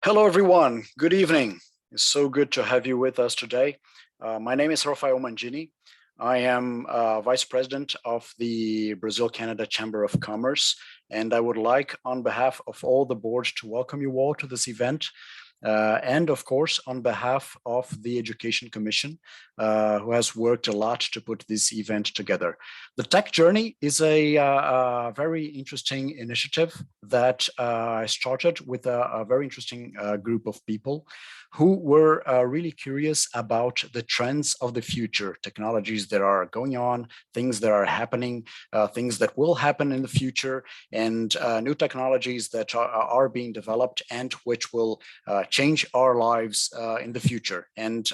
Hello, everyone. Good evening. It's so good to have you with us today. My name is Rafael Mangini. I am Vice President of the Brazil-Canada Chamber of Commerce, and I would like, on behalf of all the board, to welcome you all to this event. And of course, on behalf of the Education Commission, who has worked a lot to put this event together. The Tech Journey is a very interesting initiative that I started with a very interesting group of people who were really curious about the trends of the future, technologies that are going on, things that are happening, things that will happen in the future, and new technologies that are being developed and which will change our lives in the future. And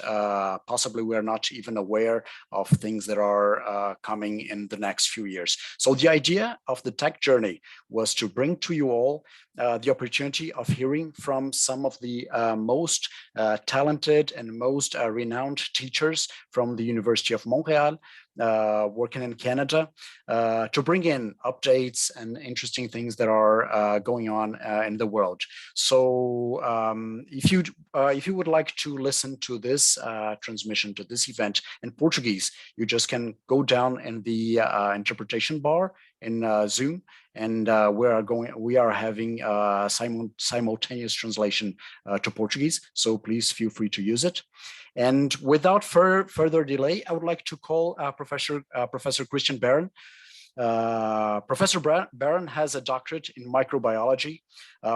possibly we're not even aware of things that are coming in the next few years. So the idea of the Tech Journey was to bring to you all the opportunity of hearing from some of the most talented and most renowned teachers from the University of Montreal, working in Canada, to bring in updates and interesting things that are going on in the world. So if you would like to listen to this transmission, to this event in Portuguese, you just can go down in the interpretation bar in Zoom, and we are having simultaneous translation to Portuguese. So please feel free to use it. And without further delay, I would like to call Professor Christian Baron. Professor Baron has a doctorate in microbiology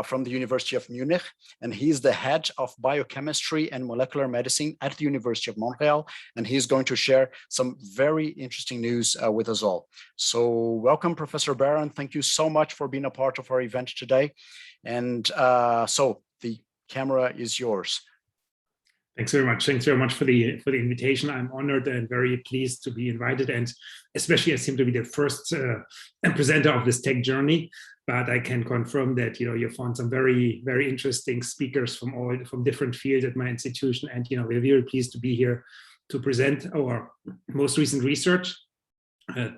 from the University of Munich, and he's the head of biochemistry and molecular medicine at the University of Montreal, and he's going to share some very interesting news with us all. So welcome, Professor Baron. Thank you so much for being a part of our event today. And so the camera is yours. Thanks very much. Thanks very much for the invitation. I'm honored and very pleased to be invited, and especially I seem to be the first presenter of this Tech Journey. But I can confirm that you found some very interesting speakers from different fields at my institution, and we're very pleased to be here to present our most recent research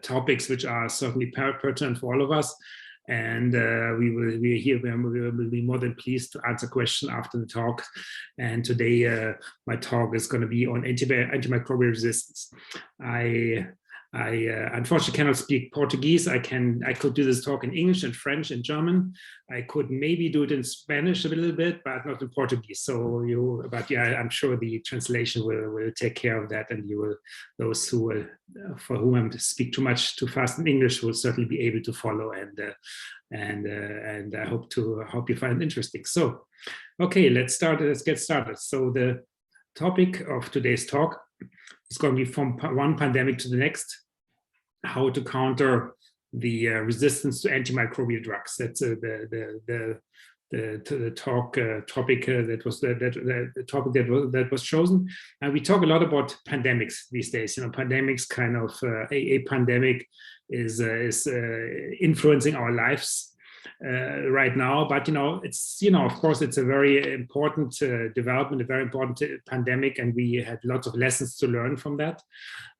topics, which are certainly pertinent for all of us. And we will be more than pleased to answer questions after the talk. And today, my talk is going to be on antimicrobial resistance. I unfortunately cannot speak Portuguese. I could do this talk in English and French and German. I could maybe do it in Spanish a little bit, but not in Portuguese. So I'm sure the translation will take care of that, and those who will, for whom I speak too fast in English, will certainly be able to follow, and I hope you find it interesting. So, okay, let's get started. So the topic of today's talk is going to be from one pandemic to the next, how to counter the resistance to antimicrobial drugs. That's the topic that was chosen. And we talk a lot about pandemics these days. Pandemics kind of a pandemic is influencing our lives right now, but it's of course it's a very important development, a very important pandemic, and we had lots of lessons to learn from that.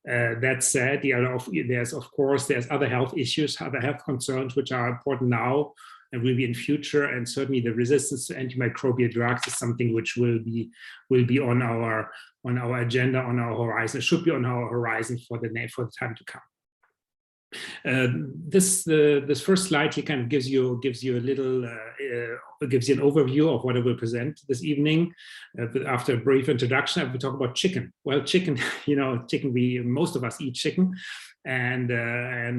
That said, there's other health issues, other health concerns which are important now and will be in future, and certainly the resistance to antimicrobial drugs is something which will be on our agenda, on our horizon. It should be on our horizon for the time to come. This first slide here kind of gives you a little gives you an overview of what I will present this evening. After a brief introduction, I will talk about chicken. Well, chicken, most of us eat chicken, and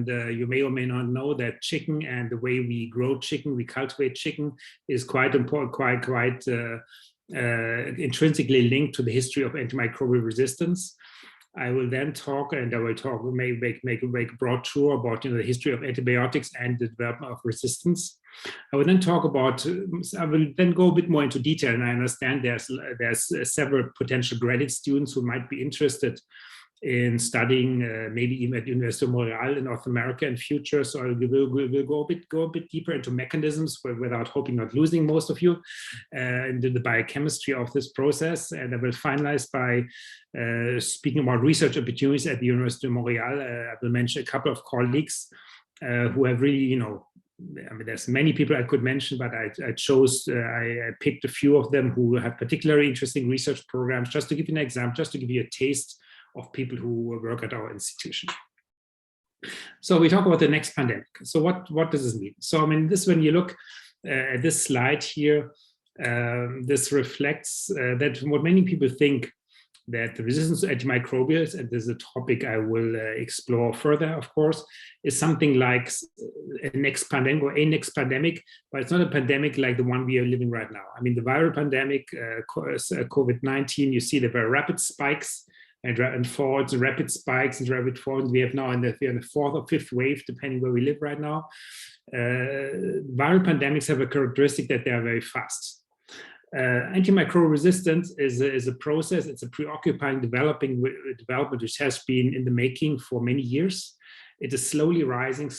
you may or may not know that chicken and the way we grow chicken, we cultivate chicken, is quite important, quite intrinsically linked to the history of antimicrobial resistance. I will then talk, make a broad tour about the history of antibiotics and the development of resistance. I will then I will then go a bit more into detail, and I understand there's several potential graduate students who might be interested in studying maybe even at the Université de Montreal in North America in future. So we'll go a bit deeper into mechanisms without hoping not losing most of you into the biochemistry of this process. And I will finalize by speaking about research opportunities at the Université de Montreal. I will mention a couple of colleagues who have really I mean, there's many people I could mention, but I picked a few of them who have particularly interesting research programs, just to give you an example, just to give you a taste of people who work at our institution. So we talk about the next pandemic. So what does this mean? So I mean, when you look at this slide here, this reflects that what many people think, that the resistance to antimicrobials, and this is a topic I will explore further, of course, is something like a next pandemic, but it's not a pandemic like the one we are living right now. I mean, the viral pandemic, COVID-19, you see the very rapid spikes and falls, and rapid spikes and rapid falls. We have now in the fourth or fifth wave, depending where we live right now. Viral pandemics have a characteristic that they are very fast. Antimicrobial resistance is a process, it's a preoccupying development which has been in the making for many years. It is slowly rising,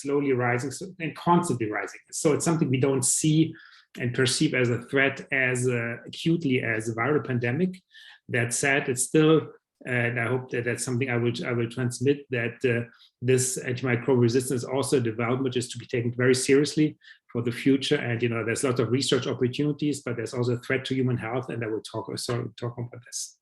and constantly rising. So it's something we don't see and perceive as a threat as acutely as a viral pandemic. That said, it's still, and I hope that that's something I will transmit, that this antimicrobial resistance is also a development which is to be taken very seriously for the future. And there's lots of research opportunities, but there's also a threat to human health, and I will talk about this.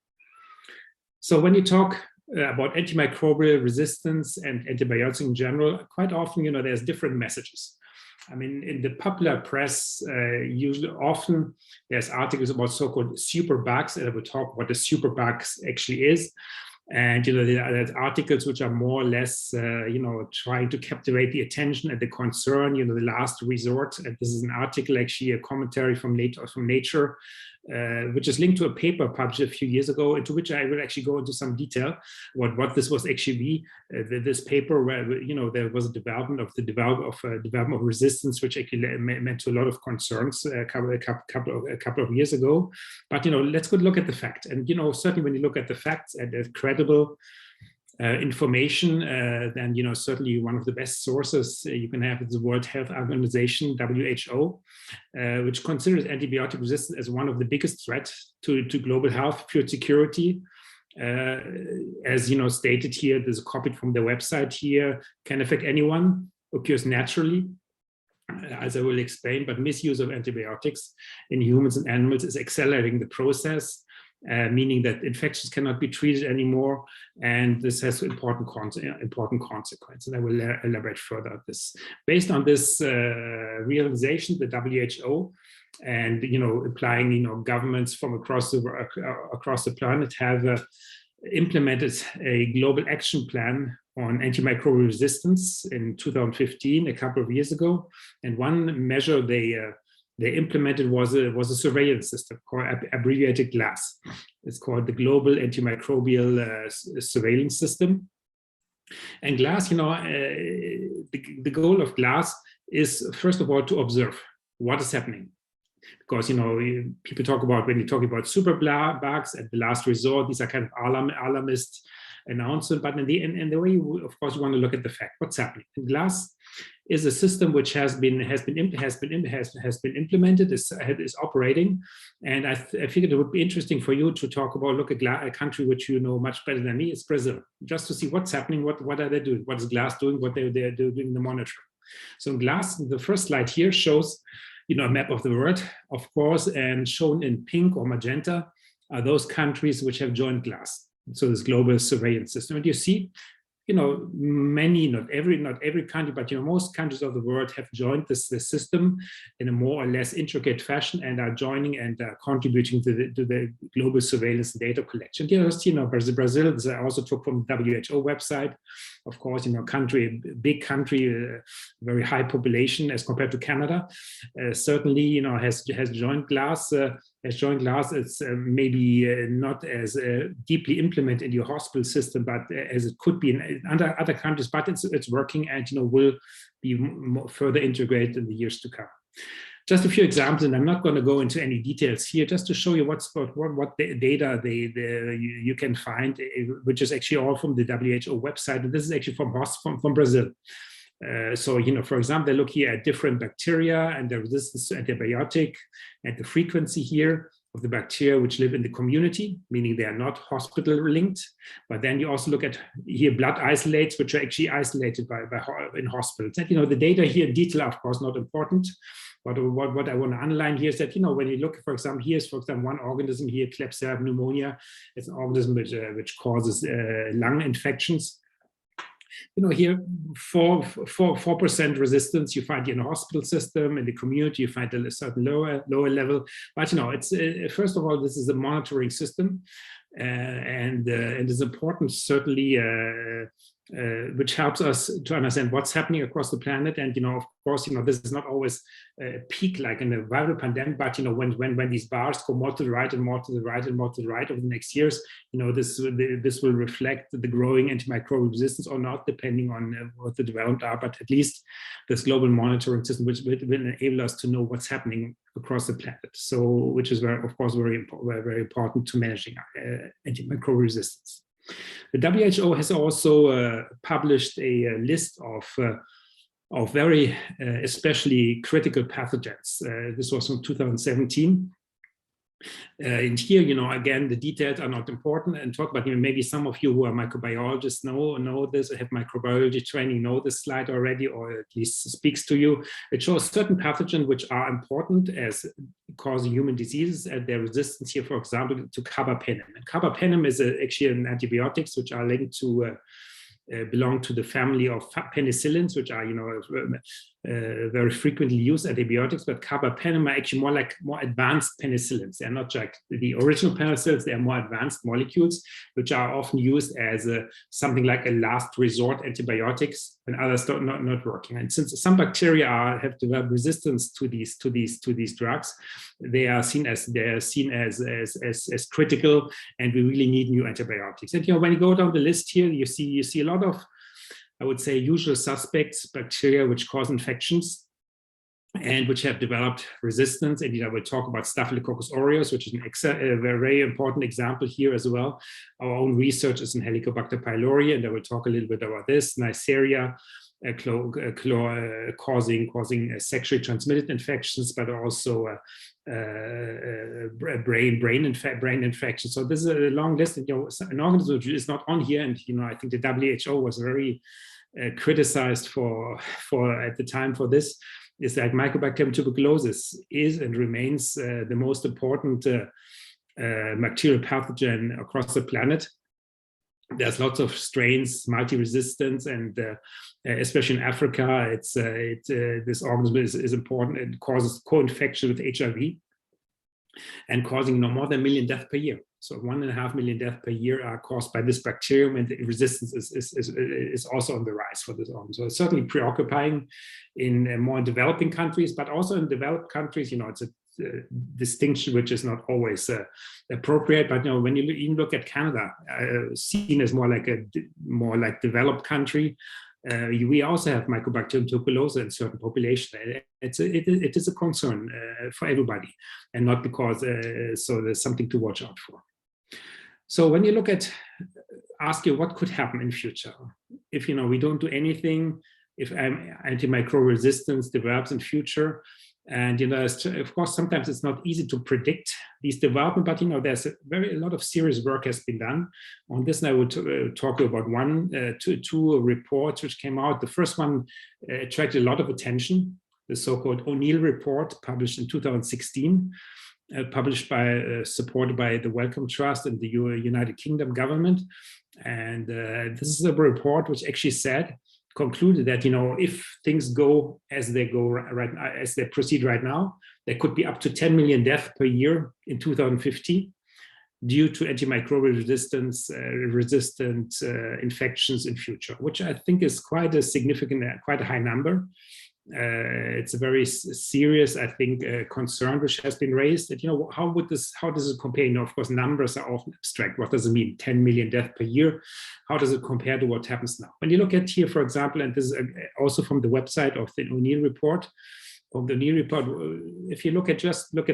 So when you talk about antimicrobial resistance and antibiotics in general, quite often there's different messages. I mean, in the popular press, often there's articles about so-called superbugs, and I will talk what the superbugs actually is. And there's articles which are more or less, trying to captivate the attention and the concern, the last resort. And this is an article, actually a commentary from Nature, which is linked to a paper published a few years ago, into which I will actually go into some detail what this was actually. This paper, where there was a development of resistance, which actually meant to a lot of concerns a couple of years ago. But let's go look at the fact. And certainly when you look at the facts and the credible information, then certainly one of the best sources you can have is the World Health Organization, WHO, which considers antibiotic resistance as one of the biggest threats to global health, food security. As stated here, there's a copy from the website here, can affect anyone, occurs naturally, as I will explain, but misuse of antibiotics in humans and animals is accelerating the process. Meaning that infections cannot be treated anymore, and this has important consequences. And I will elaborate further on this. Based on this realization, the WHO and applying governments from across the planet have implemented a global action plan on antimicrobial resistance in 2015, a couple of years ago. And one measure they implemented was a surveillance system called abbreviated GLASS. It's called the Global Antimicrobial Surveillance System. And GLASS, the goal of GLASS is, first of all, to observe what is happening. Because people talk about, when you talk about superbugs at the last resort, these are kind of alarmist announcement, but in the way of course you want to look at the fact, what's happening. And GLASS is a system which has been implemented, is operating, and I figured it would be interesting for you to talk about, look at a country which you know much better than me, it's Brazil, just to see what's happening, what are they doing, what is GLASS doing, what they're doing the monitoring. So GLASS, the first slide here shows a map of the world, of course, and shown in pink or magenta are those countries which have joined GLASS. So this global surveillance system, and you see, many, not every country, but most countries of the world have joined this system in a more or less intricate fashion and are joining and contributing to the global surveillance and data collection. Brazil, this I also took from the WHO website. Of course, big country, very high population as compared to Canada. Certainly, has joined GLASS. It's maybe not as deeply implemented in your hospital system, but as it could be in other countries. But it's working, and will be further integrated in the years to come. Just a few examples, and I'm not going to go into any details here, just to show you what data you can find, which is actually all from the WHO website, and this is actually from Brazil. So, for example, they look here at different bacteria and the resistance to antibiotic and the frequency here. of the bacteria which live in the community, meaning they are not hospital linked. But then you also look at here blood isolates, which are actually isolated in hospitals. And, the data here in detail are of course not important. But what I want to underline here is that, when you look, for example, here's, for example, one organism here, Klebsiella pneumonia. It's an organism which causes lung infections. Here 4% resistance you find in the hospital system. In the community, you find a certain lower level. But it's first of all, this is a monitoring system, and it's important certainly. Which helps us to understand what's happening across the planet. And, of course, this is not always a peak like in a viral pandemic, but, when these bars go more to the right and more to the right and more to the right over the next years, this will reflect the growing antimicrobial resistance or not, depending on what the development are. But at least this global monitoring system, which will enable us to know what's happening across the planet. So, which is very important to managing antimicrobial resistance. The WHO has also published a list of very especially critical pathogens. This was from 2017. And here, again, the details are not important, and talk about, maybe some of you who are microbiologists know this, have microbiology training, know this slide already, or at least speaks to you. It shows certain pathogens which are important as causing human diseases and their resistance here, for example, to carbapenem. And carbapenem is actually an antibiotics which are linked to belong to the family of penicillins, which are, very frequently used antibiotics, but carbapenem are actually more advanced penicillins. They're not like the original penicillins, they are more advanced molecules, which are often used as something like a last resort antibiotics when others not working. And since some bacteria have developed resistance to these drugs, they are seen as critical, and we really need new antibiotics. And when you go down the list here, you see a lot of, I would say, usual suspects, bacteria which cause infections and which have developed resistance. And we'll talk about Staphylococcus aureus, which is a very important example here as well. Our own research is in Helicobacter pylori, and I will talk a little bit about this. Neisseria, causing sexually transmitted infections, but also brain infections. So this is a long list. And, an organism which is not on here, and I think the WHO was very criticized for at the time for this, is that Mycobacterium tuberculosis is and remains the most important bacterial pathogen across the planet. There's lots of strains, multi-resistance, and especially in Africa, this organism is important. It causes co-infection with HIV and causing more than 1 million deaths per year. So 1.5 million deaths per year are caused by this bacterium, and the resistance is also on the rise for this organism. So it's certainly preoccupying in more developing countries, but also in developed countries, it's a distinction which is not always appropriate. But when you even look at Canada, seen as more like developed country, we also have Mycobacterium tuberculosis in certain populations. It is a concern for everybody, and not because so there's something to watch out for. So when you look at, ask you what could happen in future if we don't do anything, if antimicrobial resistance develops in future. And of course, sometimes it's not easy to predict these development, but there's a lot of serious work has been done on this. And I would talk about two reports which came out. The first one attracted a lot of attention, the so-called ONeill Report, published in 2016, supported by the Wellcome Trust and the United Kingdom government. And this is a report which actually concluded that if things go as they proceed right now, there could be up to 10 million deaths per year in 2050 due to antimicrobial resistant infections in future, which I think is quite a significant, quite a high number. It's a very serious, I think, concern which has been raised. That how does it compare? Of course, numbers are often abstract. What does it mean? 10 million deaths per year. How does it compare to what happens now? When you look at here, for example, and this is also from the website of the ONeill Report. From the ONeill Report, if you look at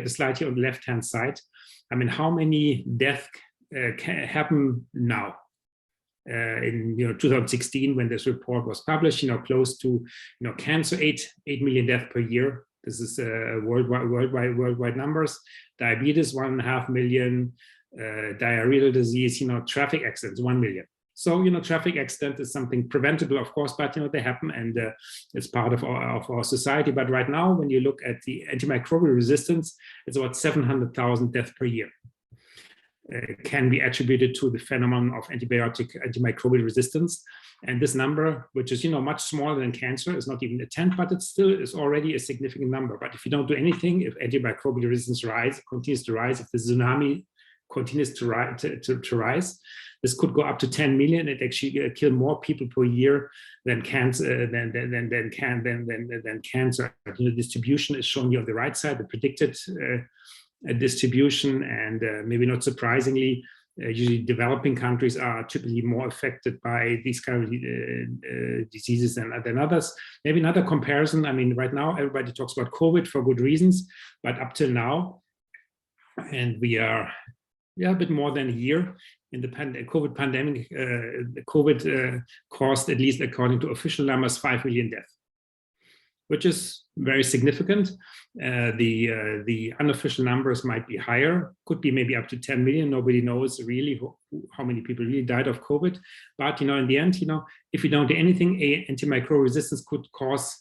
the slide here on the left-hand side, how many deaths can happen now? In 2016, when this report was published, close to cancer, 8 million deaths per year This is worldwide numbers. Diabetes, 1.5 million. Diarrheal disease, traffic accidents, 1 million. So, traffic accident is something preventable, of course, but, they happen, and it's part of our society. But right now, when you look at the antimicrobial resistance, it's about 700,000 deaths per year. Can be attributed to the phenomenon of antimicrobial resistance. And this number, which is, much smaller than cancer, is not even a tenth, but it still is already a significant number. But if you don't do anything, if antimicrobial resistance continues to rise, if the tsunami continues to rise, this could go up to 10 million. It actually kill more people per year than cancer. Cancer. The distribution is shown here on the right side, the predicted distribution, and maybe not surprisingly, usually developing countries are typically more affected by these kind of diseases than others. Maybe another comparison. I mean, right now everybody talks about COVID for good reasons, but up till now, and we are a bit more than a year in the COVID pandemic, COVID caused, at least according to official numbers, 5 million deaths, which is very significant. The unofficial numbers might be higher, could be maybe up to 10 million. Nobody knows really how many people really died of COVID. But, in the end, if we don't do anything, antimicrobial resistance could cause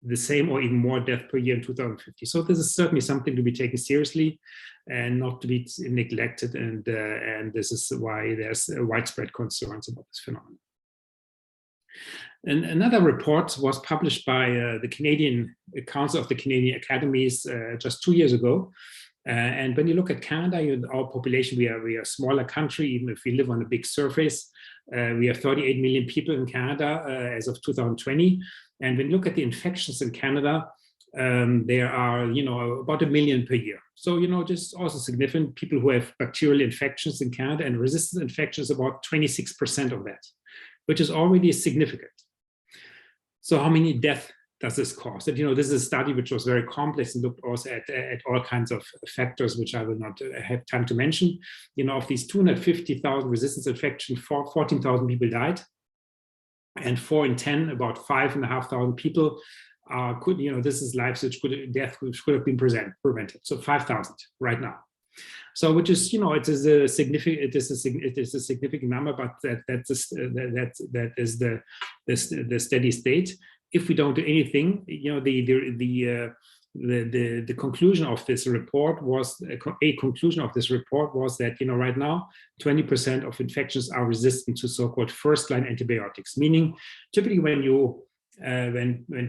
the same or even more death per year in 2050. So this is certainly something to be taken seriously and not to be neglected. And this is why there's widespread concerns about this phenomenon. And another report was published by the Canadian Council of the Canadian Academies just 2 years ago. And when you look at Canada, our population, we are a smaller country, even if we live on a big surface. We have 38 million people in Canada as of 2020. And when you look at the infections in Canada, there are, about 1 million per year. So, just also significant people who have bacterial infections in Canada, and resistant infections, about 26% of that, which is already significant. So how many deaths does this cause? And, this is a study which was very complex and looked also at all kinds of factors, which I will not have time to mention. Of these 250,000 resistance infections, 14,000 people died. And 4 in 10, about 5,500 people this is lives which could have been prevented. So 5,000 right now. So, which is, it is a significant number, but that is the steady state. If we don't do anything, the conclusion of this report was that right now 20% of infections are resistant to so-called first-line antibiotics, meaning typically when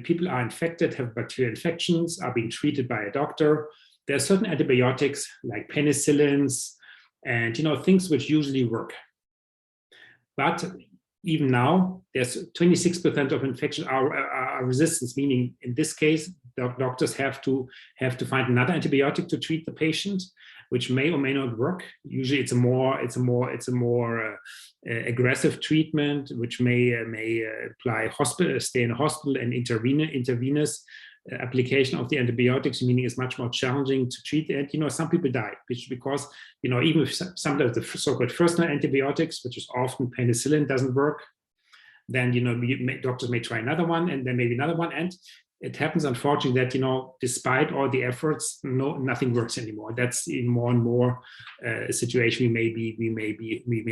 people are infected, have bacterial infections, are being treated by a doctor, there are certain antibiotics like penicillins and things which usually work. But even now, there's 26% of infections are resistant, meaning in this case, doctors have to find another antibiotic to treat the patient, which may or may not work. Usually, it's a more aggressive treatment, which may apply stay in a hospital, and intravenous application of the antibiotics, meaning it's much more challenging to treat. And some people die, because even if some of the so-called first-line antibiotics, which is often penicillin, doesn't work, then doctors may try another one, and then maybe another one, and it happens, unfortunately, that despite all the efforts, nothing works anymore. That's in more and more a situation we may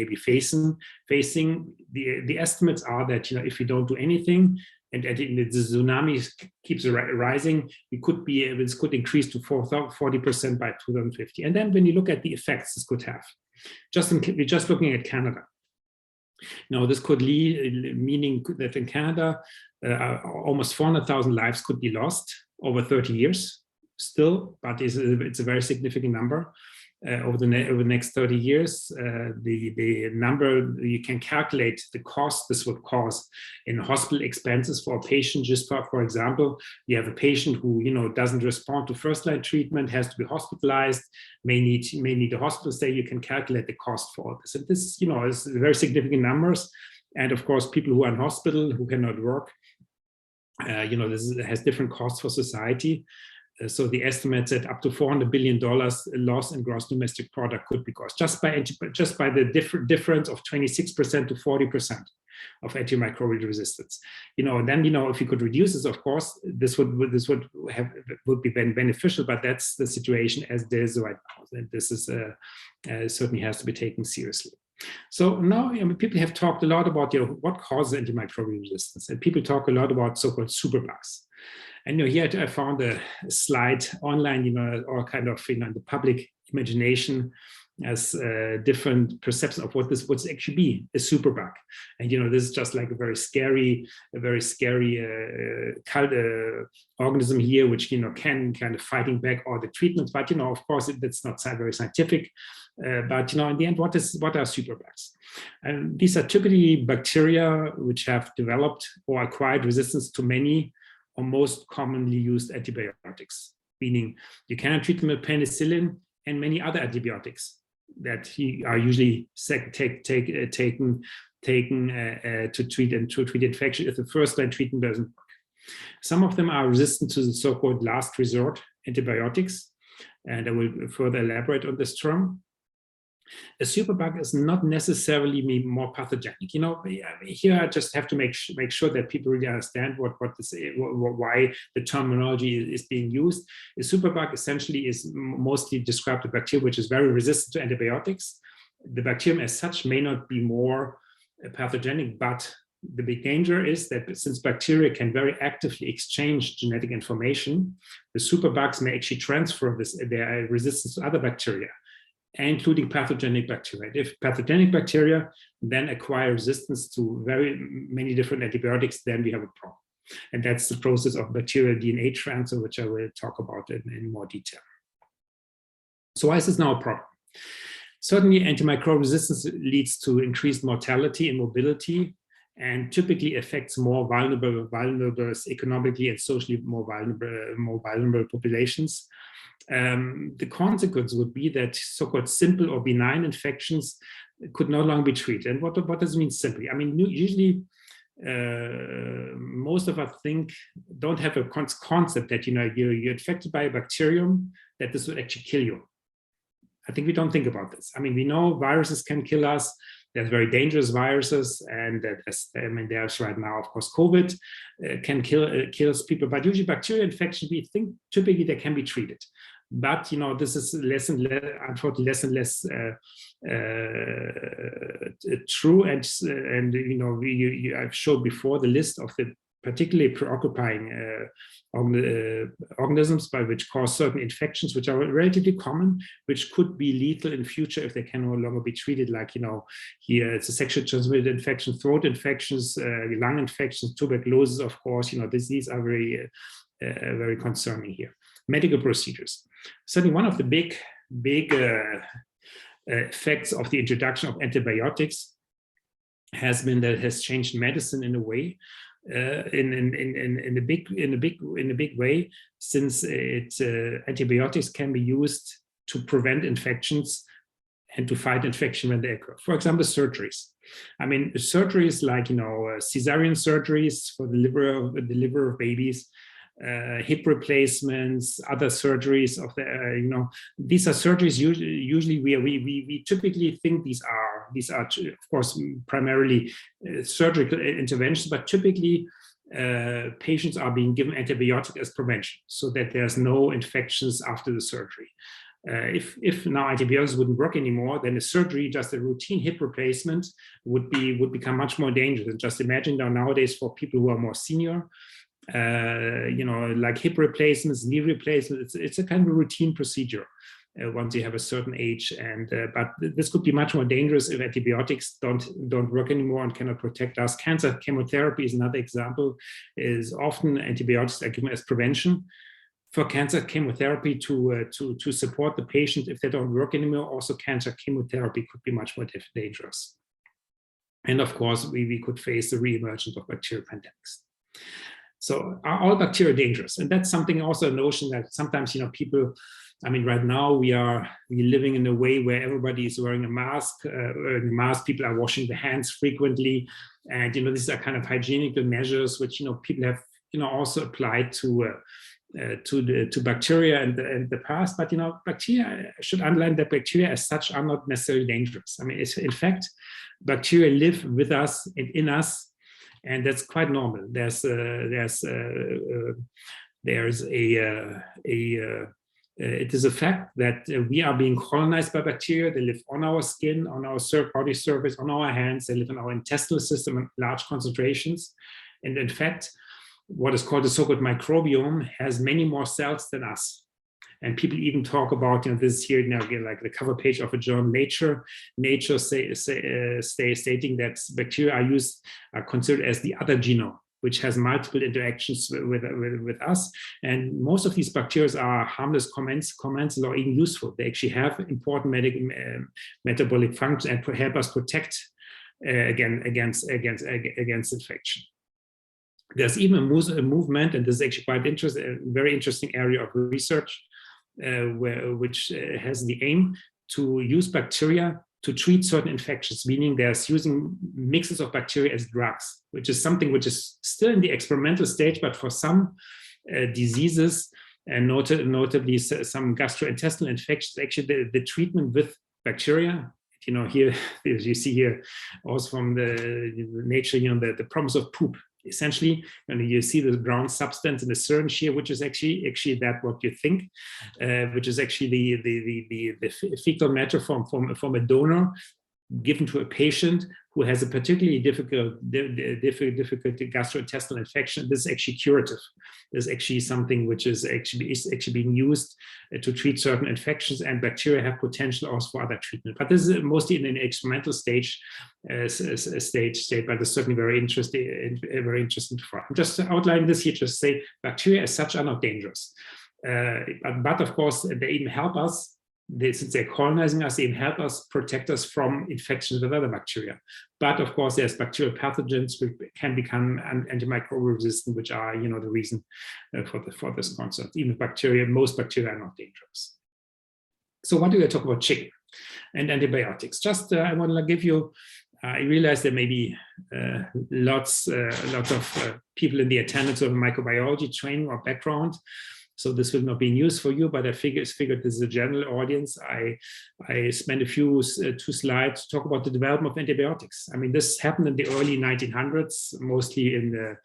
be facing. The estimates are that if we don't do anything, and the tsunami keeps rising, this could increase to 40% by 2050. And then when you look at the effects this could have, we're just looking at Canada. This could meaning that in Canada, almost 400,000 lives could be lost over 30 years still, but it's a very significant number. Over the next 30 years, the number, you can calculate the cost this would cause in hospital expenses for a patient. Just for example, you have a patient who doesn't respond to first-line treatment, has to be hospitalized, may need a hospital stay. You can calculate the cost for all this. And this, is very significant numbers. And of course, people who are in hospital who cannot work, this has different costs for society. So the estimates that up to $400 billion loss in gross domestic product could be caused just by the difference of 26% to 40%. of antimicrobial resistance. And then if you could reduce this, of course, this would be beneficial, but that's the situation as it is right now. And this is certainly has to be taken seriously. So now people have talked a lot about what causes antimicrobial resistance, and people talk a lot about so-called superbugs. And here I found a slide online, or kind of in the public imagination as different perceptions of what's actually be a superbug. And this is just like a very scary organism here, which can kind of fighting back all the treatments. But of course, that's not very scientific. But in the end, what are superbugs? And these are typically bacteria which have developed or acquired resistance to many or most commonly used antibiotics, meaning you cannot treat them with penicillin and many other antibiotics that are usually taken to treat infection if the first-line treatment doesn't work. Some of them are resistant to the so-called last resort antibiotics, and I will further elaborate on this term. A superbug is not necessarily more pathogenic. Here I just have to make sure that people really understand why the terminology is being used. A superbug essentially is mostly described a bacteria which is very resistant to antibiotics. The bacterium as such may not be more pathogenic, but the big danger is that since bacteria can very actively exchange genetic information, the superbugs may actually transfer their resistance to other bacteria, including pathogenic bacteria. If pathogenic bacteria then acquire resistance to very many different antibiotics, then we have a problem. And that's the process of bacterial DNA transfer, which I will talk about in more detail. So why is this now a problem? Certainly, antimicrobial resistance leads to increased mortality and mobility, and typically affects more vulnerable economically and socially more vulnerable populations. The consequence would be that so-called simple or benign infections could no longer be treated. And what does it mean simply? I mean, usually most of us don't have a concept that you're infected by a bacterium, that this would actually kill you. I think we don't think about this. I mean, we know viruses can kill us. There's very dangerous viruses, and there's right now, of course, COVID can kills people. But usually, bacterial infection, we think typically they can be treated. But this is unfortunately less and less true. And I've showed before the list of the particularly preoccupying organisms which cause certain infections, which are relatively common, which could be lethal in future if they can no longer be treated. Like, here it's a sexually transmitted infection, throat infections, lung infections, tuberculosis, of course. These are very concerning here. Medical procedures. Certainly one of the big effects of the introduction of antibiotics has been that it has changed medicine in a way. In a big way, since antibiotics can be used to prevent infections and to fight infection when they occur. For example, surgeries. I mean, surgeries like cesarean surgeries for the liver of babies, hip replacements, other surgeries of the these are surgeries usually we typically think these are of course primarily surgical interventions, but typically patients are being given antibiotic as prevention so that there's no infections after the surgery. If now antibiotics wouldn't work anymore, then a surgery, just a routine hip replacement, would become much more dangerous. And just imagine nowadays for people who are more senior, like hip replacements, knee replacements, it's a kind of a routine procedure once you have a certain age. And but this could be much more dangerous if antibiotics don't work anymore and cannot protect us. Cancer chemotherapy is another example. Is often antibiotics are given as prevention for cancer chemotherapy to support the patient if they don't work anymore. Also, cancer chemotherapy could be much more dangerous. And of course, we could face the re-emergence of bacterial pandemics. So are all bacteria dangerous? And that's something also a notion that sometimes, people, I mean, right now we're living in a way where everybody is wearing a mask. People are washing their hands frequently. And, these are kind of hygienic measures, which, people have, also applied to to bacteria in the past, but bacteria, I should underline that bacteria as such are not necessarily dangerous. I mean, in fact, bacteria live with us and in us, and that's quite normal. It is a fact that we are being colonized by bacteria. They live on our skin, on our body surface, on our hands. They live in our intestinal system in large concentrations, and in fact, what is called the so-called microbiome has many more cells than us. And people even talk about, this here now, again, like the cover page of a journal, Nature stating that bacteria are considered as the other genome, which has multiple interactions with us. And most of these bacteria are harmless commensal or even useful. They actually have important metabolic functions and help us protect against infection. There's even a movement, and this is actually quite interesting, a very interesting area of research, which has the aim to use bacteria to treat certain infections, meaning there's using mixes of bacteria as drugs, which is something which is still in the experimental stage, but for some diseases, and notably some gastrointestinal infections, actually the treatment with bacteria, here, as you see here, also from the Nature, the promise of poop. Essentially, you see the brown substance in the syringe here, which is actually that what you think, which is actually the fecal matter from a donor given to a patient who has a particularly difficult gastrointestinal infection. This is actually curative. This is actually something which is actually being used to treat certain infections, and bacteria have potential also for other treatment. But this is mostly in an experimental stage, but it's certainly very interesting to find. I'm just outlining this here, just say bacteria as such are not dangerous. But of course, they even help us. Since they're colonizing us, they even help us protect us from infections with other bacteria. But of course, there's bacterial pathogens which can become antimicrobial resistant, which are, the reason for this concept. Even most bacteria are not dangerous. So what do I talk about chicken and antibiotics? Just I want to give you. I realize there may be lots of people in the attendance of a microbiology training or background. So this will not be news for you, but I figured this is a general audience. I spent two slides to talk about the development of antibiotics. I mean, this happened in the early 1900s, mostly in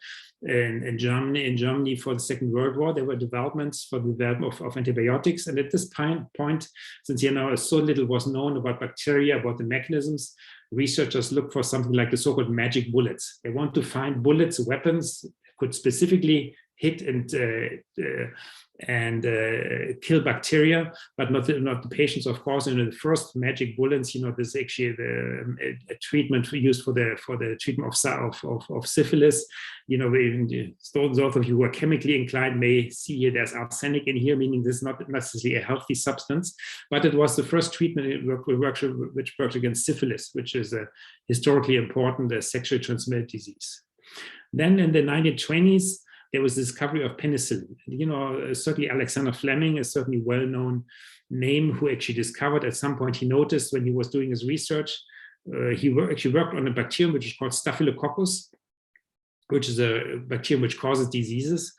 Germany for the Second World War. There were developments for the development of antibiotics. And at this point, since so little was known about bacteria, about the mechanisms, researchers look for something like the so-called magic bullets. They want to find bullets, weapons that could specifically hit and kill bacteria, but not the patients, of course. The first magic bullets, this is actually a treatment used for the treatment of syphilis. Those of you who are chemically inclined may see here there's arsenic in here, meaning this is not necessarily a healthy substance, but it was the first treatment which works against syphilis, which is a historically important sexually transmitted disease. Then in the 1920s, there was the discovery of penicillin. Certainly Alexander Fleming is certainly a well-known name who actually discovered at some point, he noticed when he was doing his research, he actually worked on a bacterium which is called Staphylococcus, which is a bacterium which causes diseases,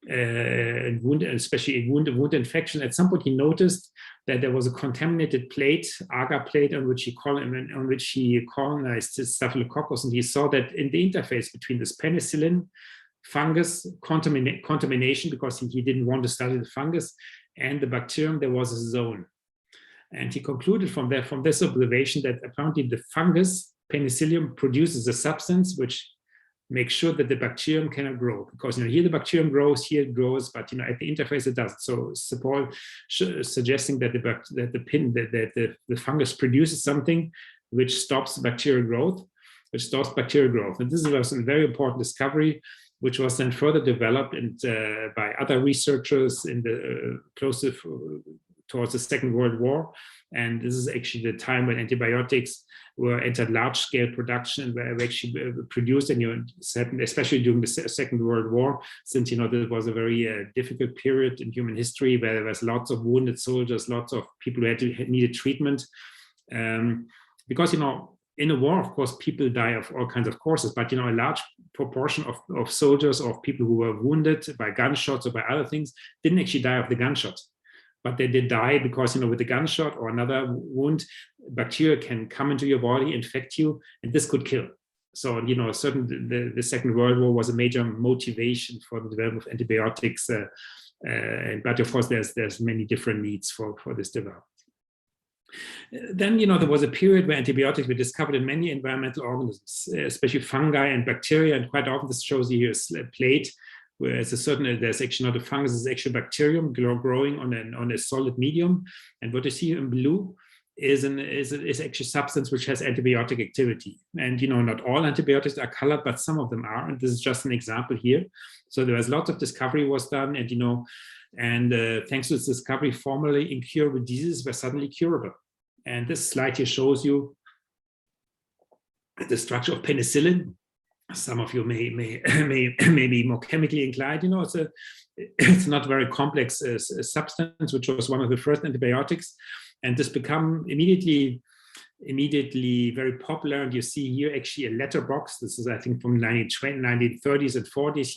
and especially wound infection. At some point he noticed that there was a contaminated plate, agar plate, on which he colonized his Staphylococcus, and he saw that in the interface between this penicillin, fungus contamination, because he didn't want to study the fungus, and the bacterium, there was a zone. And he concluded from this observation that apparently the fungus, penicillium, produces a substance which makes sure that the bacterium cannot grow. Because here the bacterium grows, here it grows, but at the interface it doesn't. So suggesting that the fungus produces something which stops bacterial growth, And this was a very important discovery, which was then further developed by other researchers closer towards the Second World War. And this is actually the time when antibiotics were entered large-scale production and were actually produced, and especially during the Second World War, since there was a very difficult period in human history where there was lots of wounded soldiers, lots of people who needed treatment, because in a war, of course, people die of all kinds of causes, but a large proportion of soldiers or of people who were wounded by gunshots or by other things didn't actually die of the gunshot. But they did die because, with a gunshot or another wound, bacteria can come into your body, infect you, and this could kill. So, the Second World War was a major motivation for the development of antibiotics. But of course, there's many different needs for this development. Then, there was a period where antibiotics were discovered in many environmental organisms, especially fungi and bacteria. And quite often, this shows you here a plate where there's actually not a fungus, it's actually a bacterium growing on a solid medium. And what you see in blue is actually substance which has antibiotic activity. And not all antibiotics are colored, but some of them are. And this is just an example here. So there was lots of discovery was done, and thanks to this discovery, formerly incurable diseases were suddenly curable. And this slide here shows you the structure of penicillin. Some of you may be more chemically inclined. It's not very complex substance, which was one of the first antibiotics, and this become immediately very popular. And you see here actually a letterbox. This is, I think, from 1930s and 40s.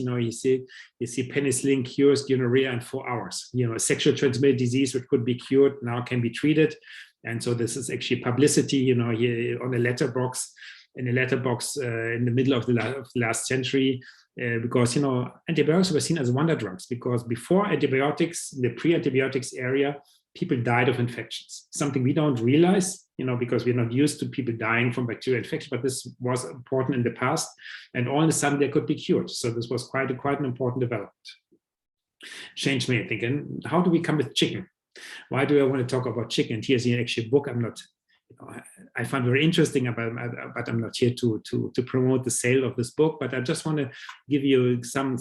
You see penicillin cures gonorrhea in 4 hours. A sexually transmitted disease which could be cured now can be treated, and so this is actually publicity. Here on a letterbox. In the middle of the last century, because antibiotics were seen as wonder drugs, because before antibiotics, the pre-antibiotics area, people died of infections, something we don't realize, because we're not used to people dying from bacterial infection, but this was important in the past, and all of a sudden they could be cured. So this was quite an important development. Changed me, I think. And how do we come with chicken? Why do I want to talk about chicken? And here's actually a book I find very interesting, but I'm not here to promote the sale of this book. But I just want to give you some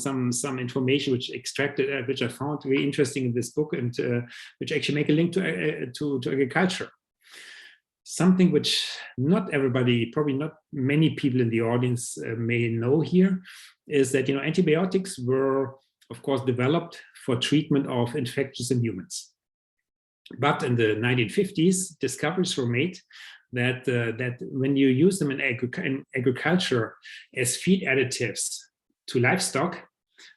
information which I found very interesting in this book, and which actually make a link to agriculture. Something which not everybody, probably not many people in the audience may know here, is that antibiotics were, of course, developed for treatment of infections in humans. But in the 1950s, discoveries were made that when you use them in agriculture as feed additives to livestock,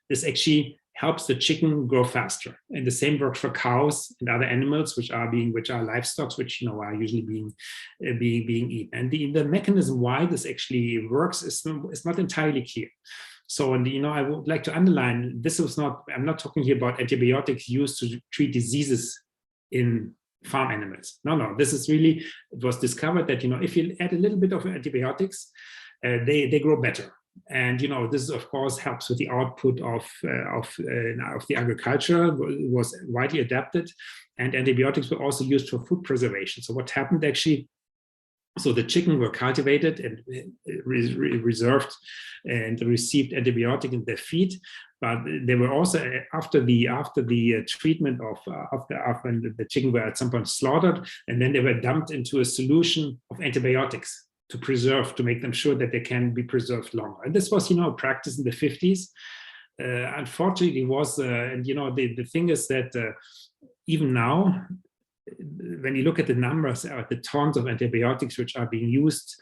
this actually helps the chicken grow faster. And the same works for cows and other animals which are livestock, which are usually being eaten. And the mechanism why this actually works is not entirely clear. So, and I would like to underline, I'm not talking here about antibiotics used to treat diseases in farm animals. No, this is really, it was discovered that, if you add a little bit of antibiotics, they grow better. And, this of course helps with the output of the agriculture. It was widely adapted, and antibiotics were also used for food preservation. So what happened actually, so the chicken were cultivated and reserved and received antibiotic in their feed, but they were also after the treatment after the chicken were at some point slaughtered, and then they were dumped into a solution of antibiotics to make them sure that they can be preserved longer. And this was a practice in the 50s. Unfortunately, it was and the thing is that even now, when you look at the numbers, the tons of antibiotics which are being used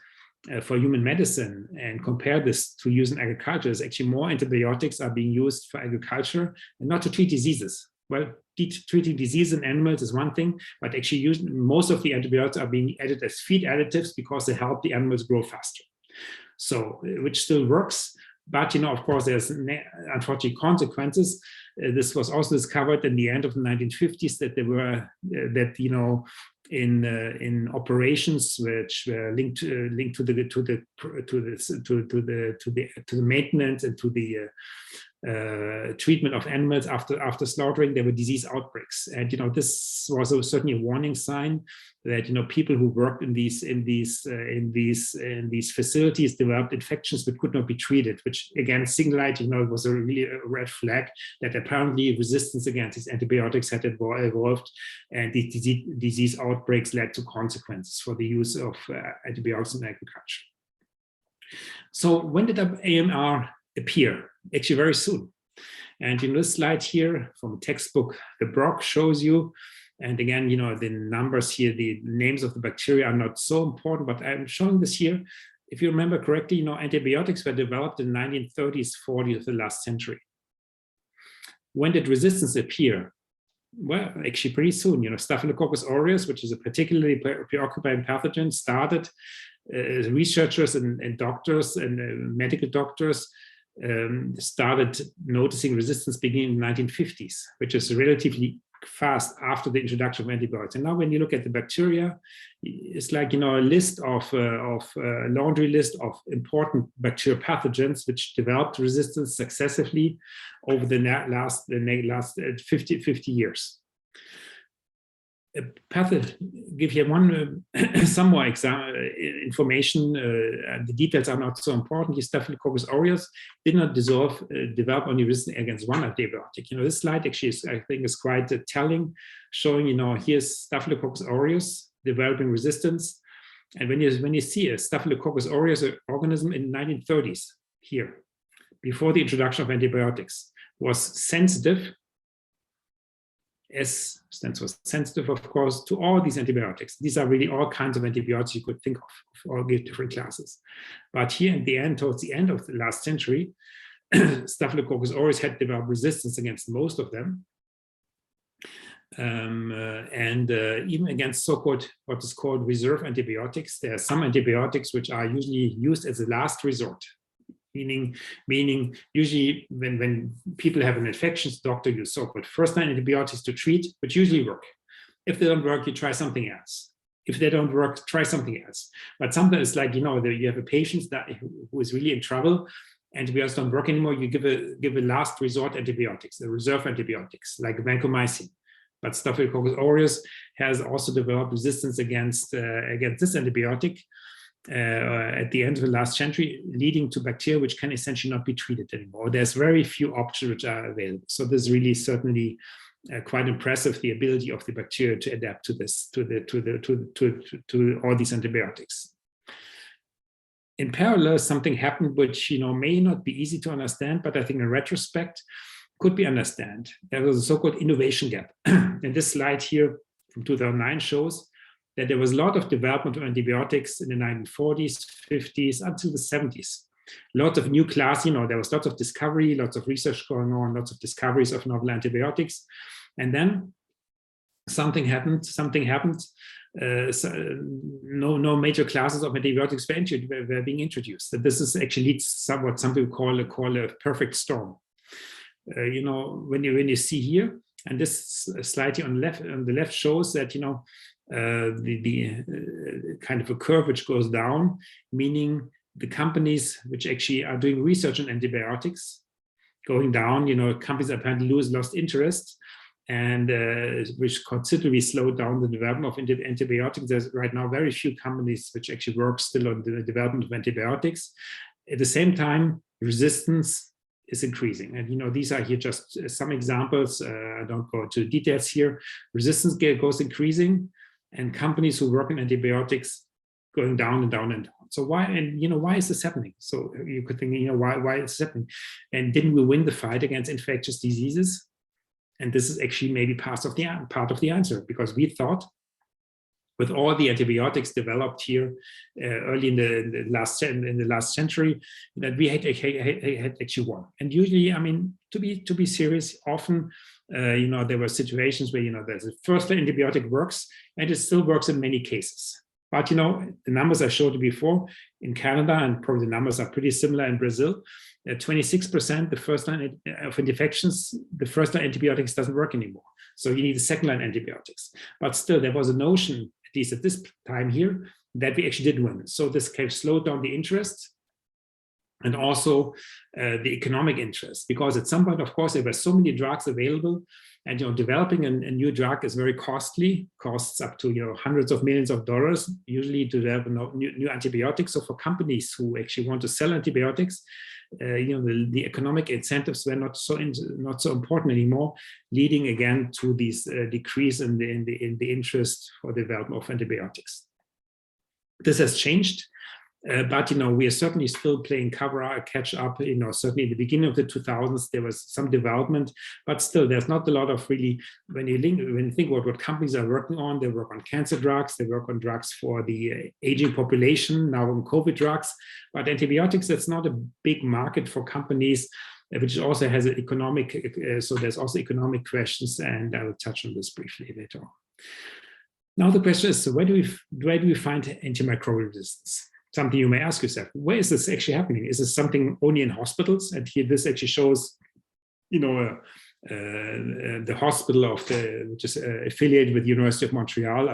for human medicine and compare this to use in agriculture, is actually more antibiotics are being used for agriculture and not to treat diseases. Well, treating disease in animals is one thing, but actually most of the antibiotics are being added as feed additives because they help the animals grow faster. So, which still works, but of course, there's unfortunately consequences. This was also discovered in the end of the 1950s that there were in operations which were linked to the maintenance and to the treatment of animals after slaughtering, there were disease outbreaks, and this was certainly a warning sign that people who worked in these facilities developed infections that could not be treated, which again signaled it was really a red flag that apparently resistance against these antibiotics had evolved, and these disease outbreaks led to consequences for the use of antibiotics in agriculture. So when did AMR appear? Actually very soon. And in this slide here from a textbook, the Brock shows you And again, the numbers here, the names of the bacteria are not so important, but I'm showing this here. If you remember correctly, antibiotics were developed in the 1930s, 40s of the last century. When did resistance appear? Well, actually pretty soon. Staphylococcus aureus, which is a particularly preoccupying pathogen, started researchers and doctors and medical doctors started noticing resistance beginning in the 1950s, which is relatively fast after the introduction of antibiotics. And now when you look at the bacteria, it's like, a list of laundry list of important bacterial pathogens which developed resistance successively over the last 50 years. Give you one some more information. The details are not so important. Staphylococcus aureus did not develop only resistance against one antibiotic. This slide actually I think is quite telling, showing here's Staphylococcus aureus developing resistance, and when you see a Staphylococcus aureus organism in the 1930s here, before the introduction of antibiotics, was sensitive. S stands for sensitive, of course, to all these antibiotics. These are really all kinds of antibiotics you could think of all the different classes. But here at the end, towards the end of the last century, Staphylococcus aureus had developed resistance against most of them. And even against so-called, what is called reserve antibiotics. There are some antibiotics which are usually used as a last resort. Meaning usually when people have an infection, the doctor uses so-called first-line antibiotics to treat, which usually work. If they don't work, you try something else. If they don't work, try something else. But sometimes it's like, you have a patient who is really in trouble, antibiotics don't work anymore, you give a last resort antibiotics, the reserve antibiotics, like vancomycin. But Staphylococcus aureus has also developed resistance against this antibiotic at the end of the last century, leading to bacteria which can essentially not be treated anymore. There's very few options which are available. So this is really certainly quite impressive, the ability of the bacteria to adapt to this, to all these antibiotics. In parallel, something happened which may not be easy to understand, but I think in retrospect could be understood. There was a so-called innovation gap. And this slide here from 2009 shows that there was a lot of development of antibiotics in the 1940s, 50s, until the 70s. Lots of new class, there was lots of discovery, lots of research going on, lots of discoveries of novel antibiotics. And then something happened. No major classes of antibiotics were being introduced. So this is actually somewhat some people call a perfect storm. When you see here, and this slide here on the left shows that the kind of a curve which goes down, meaning the companies which actually are doing research on antibiotics going down, companies apparently lost interest, and which considerably slowed down the development of antibiotics. There's right now very few companies which actually work still on the development of antibiotics. At the same time, resistance is increasing. And these are here just some examples. I don't go into details here. Resistance goes increasing, and companies who work in antibiotics going down and down and down. So why, why is this happening? So you could think, why is this happening? And didn't we win the fight against infectious diseases? And this is actually maybe part of the answer, because we thought with all the antibiotics developed here early in the last century, that we had actually won. And usually, to be serious, often there were situations where there's a first-line antibiotic works, and it still works in many cases. But the numbers I showed you before in Canada, and probably the numbers are pretty similar in Brazil, 26% the first line of infections, the first line antibiotics doesn't work anymore. So you need the second line antibiotics. But still, there was a notion, at least at this time here, that we actually did win. So this kind of slowed down the interest and also the economic interest, because at some point, of course, there were so many drugs available, and developing a new drug is very costly, costs up to hundreds of millions of dollars usually to develop new antibiotics. So for companies who actually want to sell antibiotics, the economic incentives were not so important anymore, leading again to this decrease in the interest for the development of antibiotics. This has changed. But we are certainly still playing catch up. Certainly in the beginning of the 2000s, there was some development, but still there's not a lot of really, when you think about what companies are working on, they work on cancer drugs, they work on drugs for the aging population, now on COVID drugs, but antibiotics, that's not a big market for companies, which also has an economic, so there's also economic questions, and I will touch on this briefly later on. Now the question is, so where do we find antimicrobial resistance? Something you may ask yourself, where is this actually happening? Is this something only in hospitals? And here this actually shows, the hospital which is affiliated with the University of Montreal,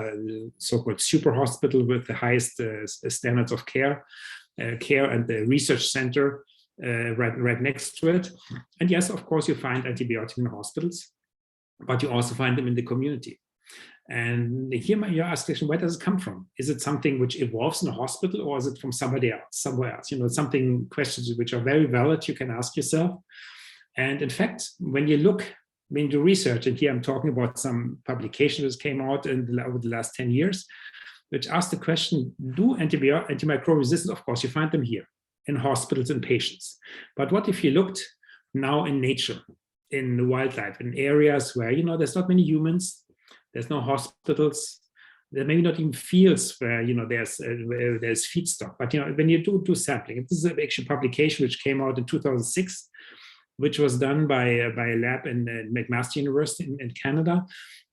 so-called super hospital with the highest standards of care and the research center right next to it. And yes, of course, you find antibiotics in hospitals, but you also find them in the community. And here you ask the question, where does it come from? Is it something which evolves in a hospital, or is it from somewhere else? Questions which are very valid, you can ask yourself. And in fact, when you do research, and here I'm talking about some publications that came out over the last 10 years, which ask the question, do antimicrobial resistance, of course, you find them here in hospitals and patients. But what if you looked now in nature, in the wildlife, in areas where, there's not many humans, there's no hospitals, there may not even fields where there's feedstock. But when you do sampling, this is actually a publication which came out in 2006, which was done by a lab in McMaster University in Canada.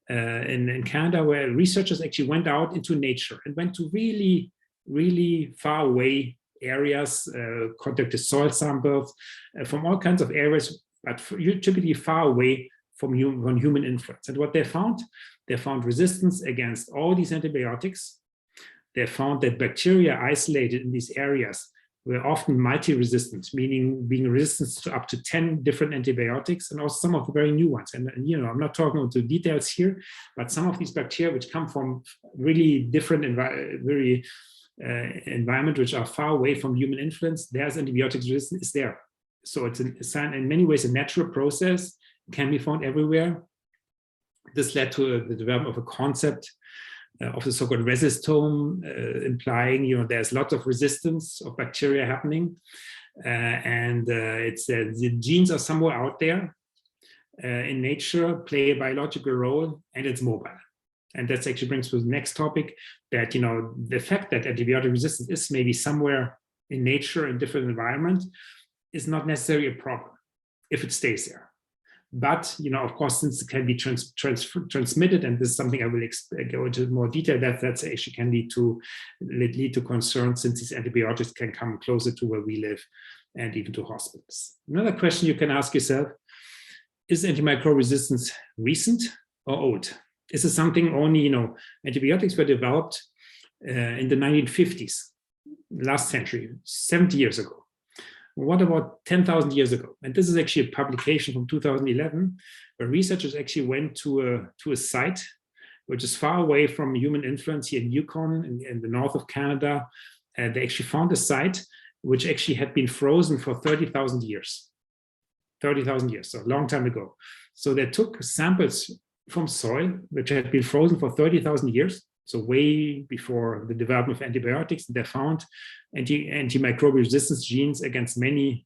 In Canada, where researchers actually went out into nature and went to really, really far away areas, conducted soil samples from all kinds of areas, but typically far away from human influence. And what they found resistance against all these antibiotics. They found that bacteria isolated in these areas were often multi-resistant, meaning being resistant to up to 10 different antibiotics, and also some of the very new ones. And I'm not talking about the details here, but some of these bacteria which come from really different environment, which are far away from human influence, there's antibiotic resistance is there. So it's in many ways a natural process, can be found everywhere. This led to the development of a concept of the so-called resistome, implying there's lots of resistance of bacteria happening, and the genes are somewhere out there in nature, play a biological role, and it's mobile. And that actually brings to the next topic, that the fact that antibiotic resistance is maybe somewhere in nature in different environments is not necessarily a problem if it stays there. But, of course, since it can be transmitted, and this is something I will go into more detail, that's actually can lead to concern, since these antibiotics can come closer to where we live and even to hospitals. Another question you can ask yourself, is antimicrobial resistance recent or old? Is this something only, antibiotics were developed in the 1950s, last century, 70 years ago. What about 10,000 years ago? And this is actually a publication from 2011, where researchers actually went to a site which is far away from human influence here in Yukon, in the north of Canada. And they actually found a site which actually had been frozen for 30,000 years. 30,000 years, so a long time ago. So they took samples from soil which had been frozen for 30,000 years, so way before the development of antibiotics. They found antimicrobial resistance genes against many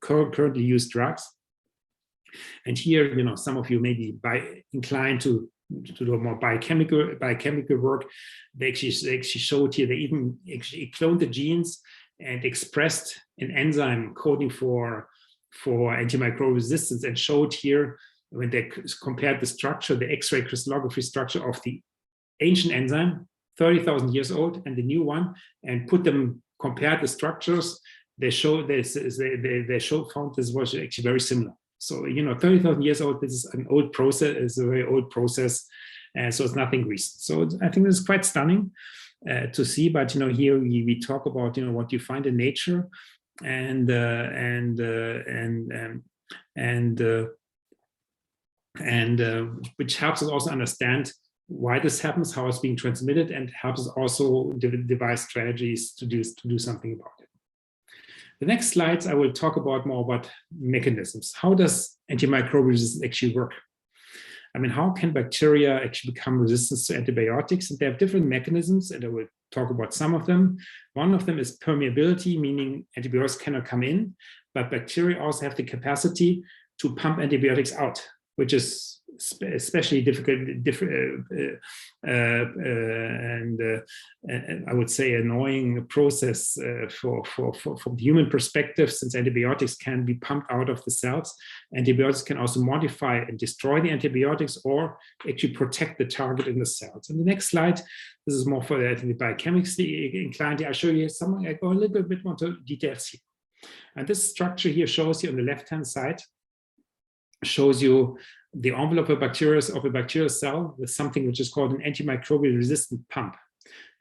currently used drugs. And here, some of you may be inclined to do more biochemical work. They actually showed here, they even actually cloned the genes and expressed an enzyme coding for antimicrobial resistance, and showed here, when they compared the structure, the X-ray crystallography structure of the ancient enzyme, 30,000 years old, and the new one, and compared the structures, they found this was actually very similar. So, 30,000 years old, this is an old process, it's a very old process, so it's nothing recent. So I think this is quite stunning to see, but, here we talk about, what you find in nature, and which helps us also understand why this happens, how it's being transmitted, and helps us also devise strategies to do something about it. The next slides, I will talk more about mechanisms. How does antimicrobial resistance actually work? I mean, how can bacteria actually become resistant to antibiotics? And they have different mechanisms, and I will talk about some of them. One of them is permeability, meaning antibiotics cannot come in, but bacteria also have the capacity to pump antibiotics out, which is especially difficult, and I would say annoying process from the human perspective, since antibiotics can be pumped out of the cells. Antibiotics can also modify and destroy the antibiotics or actually protect the target in the cells. And the next slide, this is more for the biochemically inclined. I'll show you something. I go a little bit more into details here. And this structure here shows you on the left-hand side, shows you the envelope of a bacterial cell with something which is called an antimicrobial resistant pump.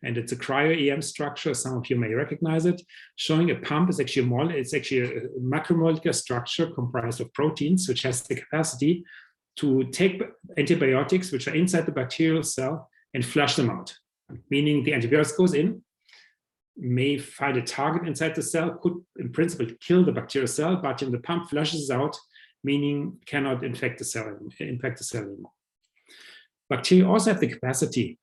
And it's a cryo-EM structure. Some of you may recognize it. Showing a pump is actually a macromolecular structure comprised of proteins, which has the capacity to take antibiotics, which are inside the bacterial cell, and flush them out. Meaning the antibiotics goes in, may find a target inside the cell, could in principle kill the bacterial cell, but the pump flushes out, meaning cannot impact the cell anymore. Bacteria also have the capacity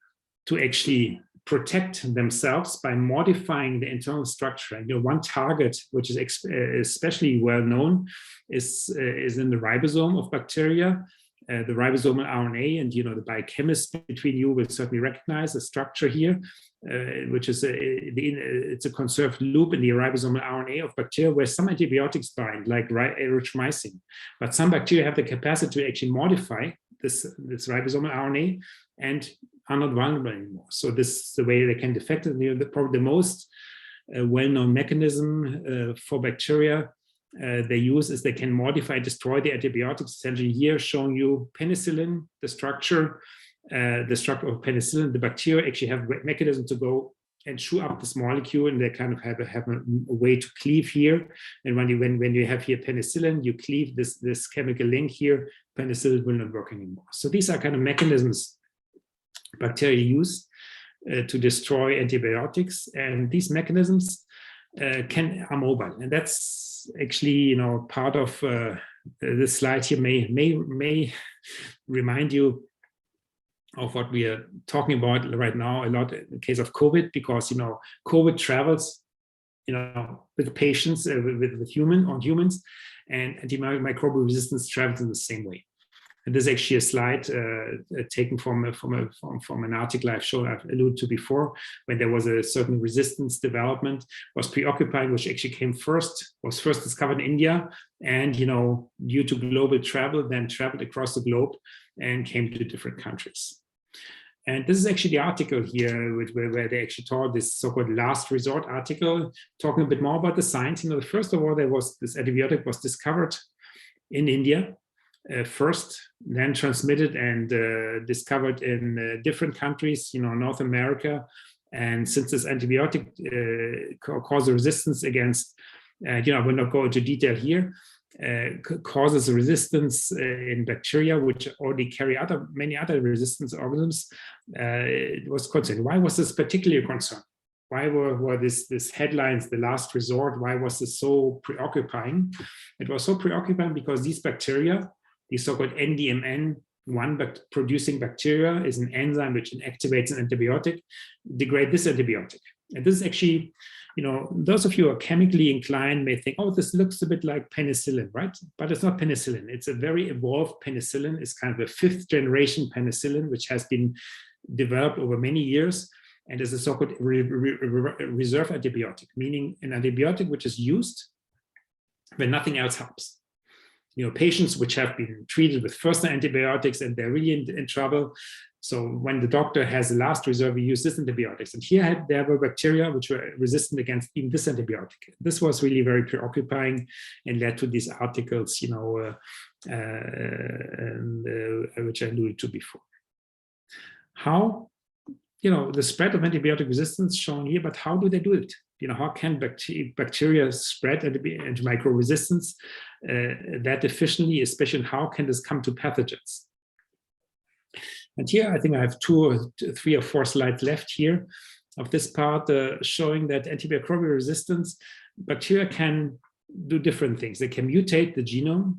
to actually protect themselves by modifying the internal structure. And one target, which is especially well known, is in the ribosome of bacteria, the ribosomal RNA, and the biochemist between you will certainly recognize the structure here, which is it's a conserved loop in the ribosomal RNA of bacteria where some antibiotics bind, like erythromycin. But some bacteria have the capacity to actually modify this ribosomal RNA and are not vulnerable anymore. So this is the way they can defect it. Probably the most well-known mechanism for bacteria they use is they can modify, destroy the antibiotics. Essentially here showing you penicillin, the structure of penicillin. The bacteria actually have a mechanism to go and chew up this molecule, and they kind of have a way to cleave here. And when you have here penicillin, you cleave this chemical link here, penicillin will not work anymore. So these are kind of mechanisms bacteria use to destroy antibiotics, and these mechanisms are mobile, and that's actually part of this slide here may remind you of what we are talking about right now a lot in the case of COVID, because COVID travels with patients with humans, and antimicrobial resistance travels in the same way. And this is actually a slide taken from an article I've alluded to before, when there was a certain resistance development was preoccupying, which actually was first discovered in India, and due to global travel, then traveled across the globe and came to different countries. And this is actually the article here where they actually taught this so-called last resort article, talking a bit more about the science. First of all, this antibiotic was discovered in India. First, then transmitted and discovered in different countries, North America. And since this antibiotic causes resistance against, I will not go into detail here, causes resistance in bacteria, which already carry many other resistance organisms, it was concerned. Why was this particularly a concern? Why were these headlines, the last resort, why was this so preoccupying? It was so preoccupying because these bacteria, the so-called NDMN1 producing bacteria, is an enzyme which inactivates an antibiotic, degrade this antibiotic. And this is actually, those of you who are chemically inclined may think, oh, this looks a bit like penicillin, right? But it's not penicillin. It's a very evolved penicillin. It's kind of a 5th generation penicillin, which has been developed over many years, and is a so-called reserve antibiotic, meaning an antibiotic which is used when nothing else helps. Patients which have been treated with first antibiotics and they're really in trouble. So when the doctor has the last reserve, we use this antibiotics. And here there were bacteria which were resistant against even this antibiotic. This was really very preoccupying and led to these articles, which I alluded to before. How, the spread of antibiotic resistance shown here, but how do they do it? How can bacteria spread antimicrobial resistance that efficiently, especially how can this come to pathogens? And here, I think I have 3 or 4 slides left here of this part showing that antimicrobial resistance, bacteria can do different things. They can mutate the genome.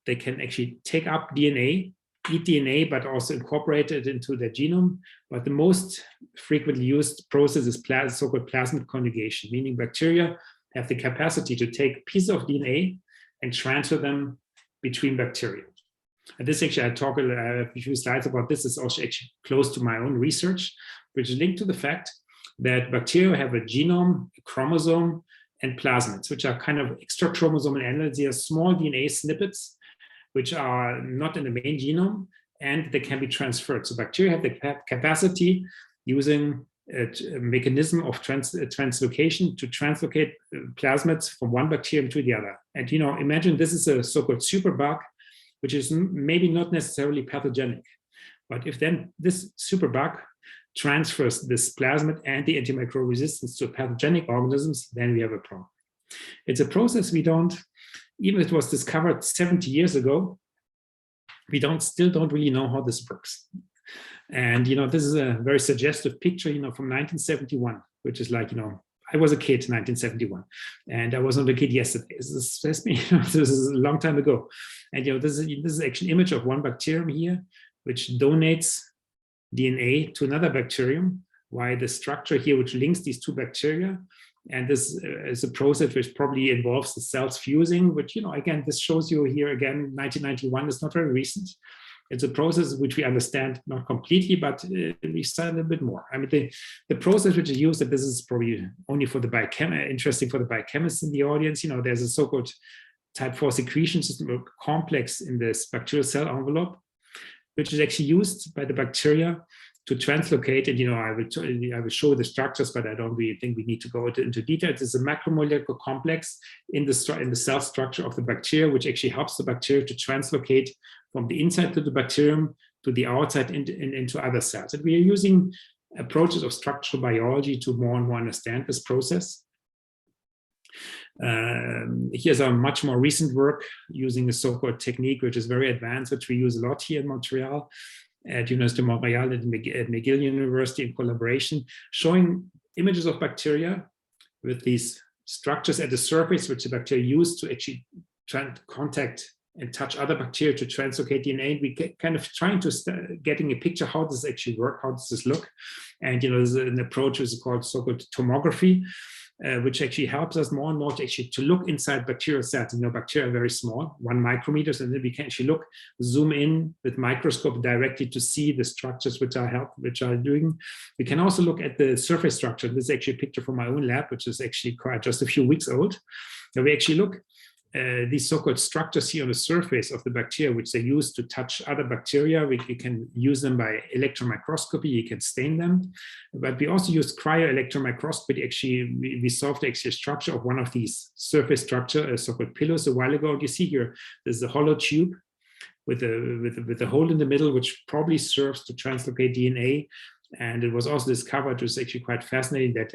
They can actually take up DNA eat DNA, but also incorporate it into their genome. But the most frequently used process is so-called plasmid conjugation, meaning bacteria have the capacity to take pieces of DNA and transfer them between bacteria. And this actually, I talk a few slides about this, is also actually close to my own research, which is linked to the fact that bacteria have a genome, a chromosome, and plasmids, which are kind of extra chromosomal elements. They are small DNA snippets, which are not in the main genome, and they can be transferred. So bacteria have the capacity, using a mechanism of translocation, to translocate plasmids from one bacterium to the other. And imagine this is a so-called superbug, which is maybe not necessarily pathogenic. But if then this superbug transfers this plasmid and the antimicrobial resistance to pathogenic organisms, then we have a problem. It's a process we don't, even if it was discovered 70 years ago, we still don't really know how this works. And this is a very suggestive picture, from 1971, which is like, I was a kid in 1971, and I was not a kid yesterday. This is a long time ago. And this is actually an image of one bacterium here, which donates DNA to another bacterium, while the structure here, which links these two bacteria, and this is a process which probably involves the cells fusing, which, again, this shows you here again, 1991 is not very recent. It's a process which we understand not completely, but we understand a bit more. I mean, the process which is used, and this is probably only for the interesting for the biochemists in the audience, there's a so-called type 4 secretion system, or complex in this bacterial cell envelope, which is actually used by the bacteria to translocate. And I will show the structures, but I don't really think we need to go into details. It's a macromolecular complex in the cell structure of the bacteria, which actually helps the bacteria to translocate from the inside of the bacterium to the outside into other cells. And we are using approaches of structural biology to more and more understand this process. Here's a much more recent work using a so-called technique, which is very advanced, which we use a lot here in Montreal, at Université de Montreal and at McGill University in collaboration, showing images of bacteria with these structures at the surface, which the bacteria use to actually try to contact and touch other bacteria to translocate DNA. We get kind of trying to getting a picture how does this actually work, how does this look, and there's an approach which is called so-called tomography, which actually helps us more and more to look inside bacterial cells. Bacteria are very small, 1 micrometer, and then we can actually zoom in with microscope directly to see the structures which are doing. We can also look at the surface structure. This is actually a picture from my own lab, which is actually just a few weeks old. So we actually look these so-called structures here on the surface of the bacteria, which they use to touch other bacteria. We can use them by electron microscopy. You can stain them, but we also use cryo-electron microscopy. Actually, we solved the actual structure of one of these surface structure, a so-called pillows, a while ago. And you see here, there's a hollow tube with a hole in the middle, which probably serves to translocate DNA. And it was also discovered, which is actually quite fascinating, that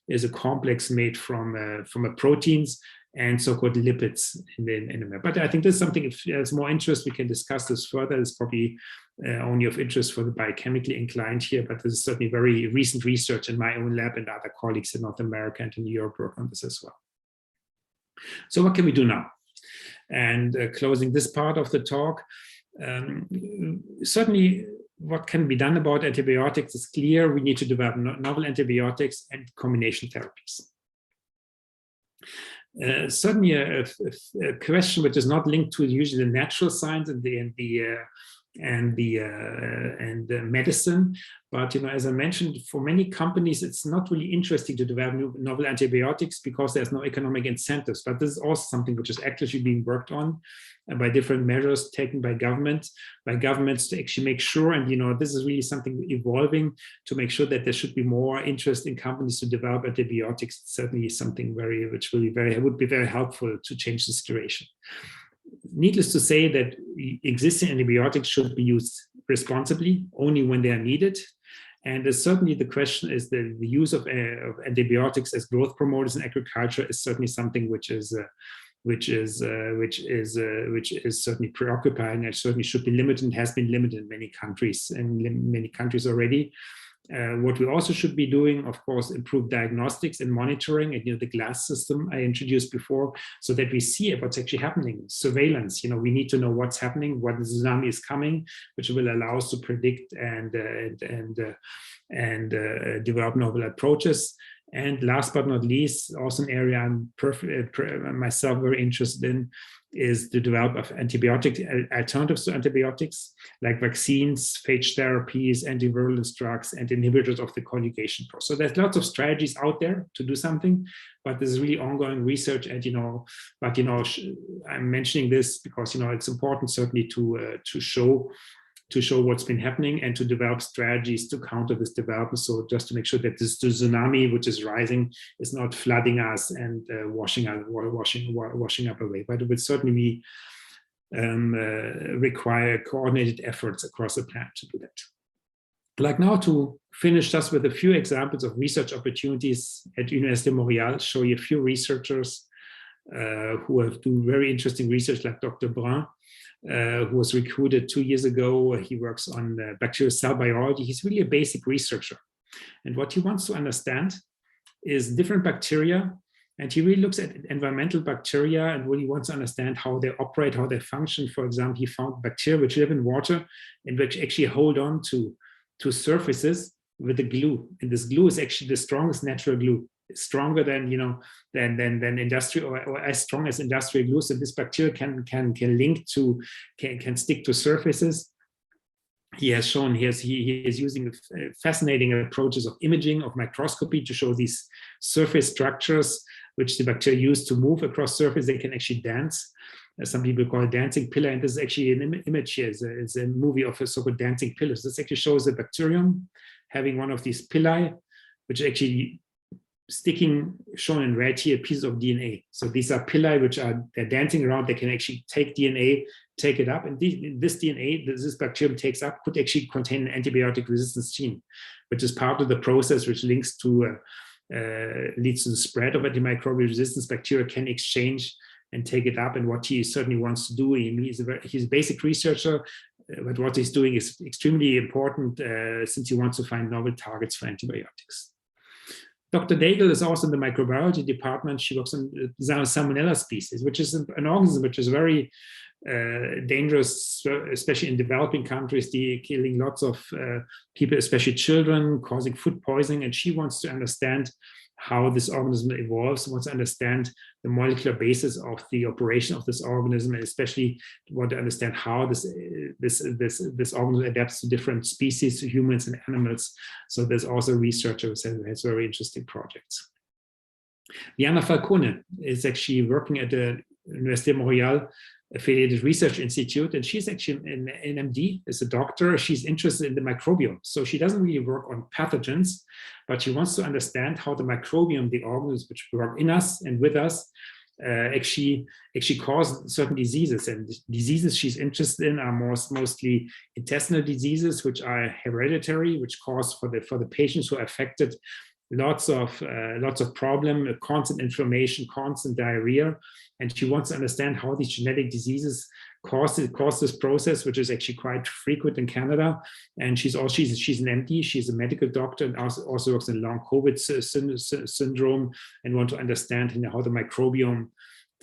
is a complex made from a proteins and so-called lipids in the. But I think this is something, if there's more interest, we can discuss this further. It's probably only of interest for the biochemically inclined here, but this is certainly very recent research in my own lab, and other colleagues in North America and in Europe work on this as well. So what can we do now? And closing this part of the talk, certainly what can be done about antibiotics is clear. We need to develop novel antibiotics and combination therapies. Certainly a question which is not linked to usually the natural science and the medicine, but as I mentioned, for many companies it's not really interesting to develop novel antibiotics because there's no economic incentives. But this is also something which is actively being worked on by different measures taken by governments to actually make sure, and this is really something evolving, to make sure that there should be more interest in companies to develop antibiotics. It's certainly something which would be very helpful to change the situation. Needless to say that existing antibiotics should be used responsibly, only when they are needed. And certainly the question is the use of antibiotics as growth promoters in agriculture is certainly something which is certainly preoccupying, and certainly should be limited, and has been limited in many countries already. What we also should be doing, of course, improve diagnostics and monitoring, and the glass system I introduced before, so that we see what's actually happening. Surveillance, we need to know what's happening, what the tsunami is coming, which will allow us to predict and develop novel approaches. And last but not least, also an area I'm myself very interested in, is the development of antibiotic alternatives to antibiotics, like vaccines, phage therapies, antiviral drugs, and inhibitors of the conjugation process. So there's lots of strategies out there to do something, but there's really ongoing research. And I'm mentioning this because it's important certainly to show what's been happening and to develop strategies to counter this development. So just to make sure that the tsunami, which is rising, is not flooding us and washing up away. But it would certainly be require coordinated efforts across the planet to do that. I'd like now to finish just with a few examples of research opportunities at Université de Montreal, show you a few researchers who have done very interesting research, like Dr. Brun, who was recruited 2 years ago. He works on bacterial cell biology. He's really a basic researcher. And what he wants to understand is different bacteria. And he really looks at environmental bacteria and really wants to understand how they operate, how they function. For example, he found bacteria which live in water and which actually hold on to surfaces with a glue. And this glue is actually the strongest natural glue, stronger than than industrial, or as strong as industrial glue. So this bacteria can link to, can stick to surfaces. He has shown, he is using fascinating approaches of imaging, of microscopy, to show these surface structures which the bacteria use to move across surface. They can actually dance. Some people call it dancing pillar, and this is actually an image here. It's a movie of a so-called dancing pillars. This actually shows a bacterium having one of these pilli, which actually sticking, shown in red here, pieces of DNA. So these are pilli which they're dancing around. They can actually take DNA, take it up, and this DNA this bacterium takes up could actually contain an antibiotic resistance gene, which is part of the process which links to leads to the spread of antimicrobial resistance. Bacteria can exchange and take it up, and what he certainly wants to do, he's a basic researcher, but what he's doing is extremely important since he wants to find novel targets for antibiotics. Dr. Daigle is also in the microbiology department. She works on Salmonella species, which is an organism which is very dangerous, especially in developing countries, killing lots of people, especially children, causing food poisoning. And she wants to understand how this organism evolves, wants to understand the molecular basis of the operation of this organism, and especially want to understand how this organism adapts to different species, to humans and animals. So there's also researchers who has very interesting projects. Linnea Farcone is actually working at the Université de Montreal affiliated research institute, and she's actually an MD, is a doctor. She's interested in the microbiome. So she doesn't really work on pathogens, but she wants to understand how the microbiome, the organisms which work in us and with us, actually cause certain diseases. And the diseases she's interested in are mostly intestinal diseases, which are hereditary, which cause for the patients who are affected lots of problem, constant inflammation, constant diarrhea. And she wants to understand how these genetic diseases cause this process, which is actually quite frequent in Canada. And she's an MD, she's a medical doctor, and also works in long COVID syndrome, and want to understand how the microbiome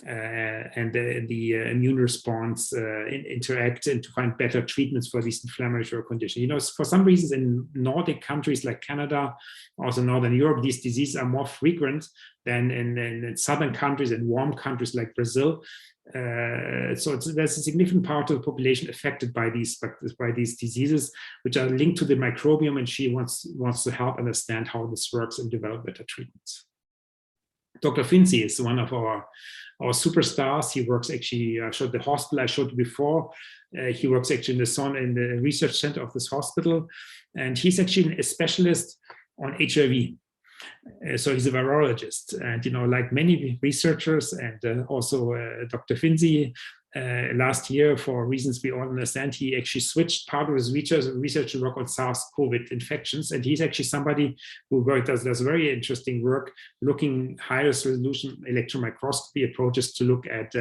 and the immune response interact, and to find better treatments for these inflammatory conditions. For some reasons in Nordic countries like Canada, also Northern Europe, these diseases are more frequent than in southern countries and warm countries like Brazil. So there's a significant part of the population affected by these diseases, which are linked to the microbiome, and she wants to help understand how this works and develop better treatments. Dr. Vinci is one of our superstars. He works actually, I showed the hospital I showed you before. He works actually in the research center of this hospital, and he's actually a specialist on HIV. So he's a virologist, and like many researchers, and also Dr. Vinci, last year, for reasons we all understand, he actually switched part of his research to work on SARS-CoV infections. And he's actually somebody who does very interesting work, looking highest resolution electron microscopy approaches to look at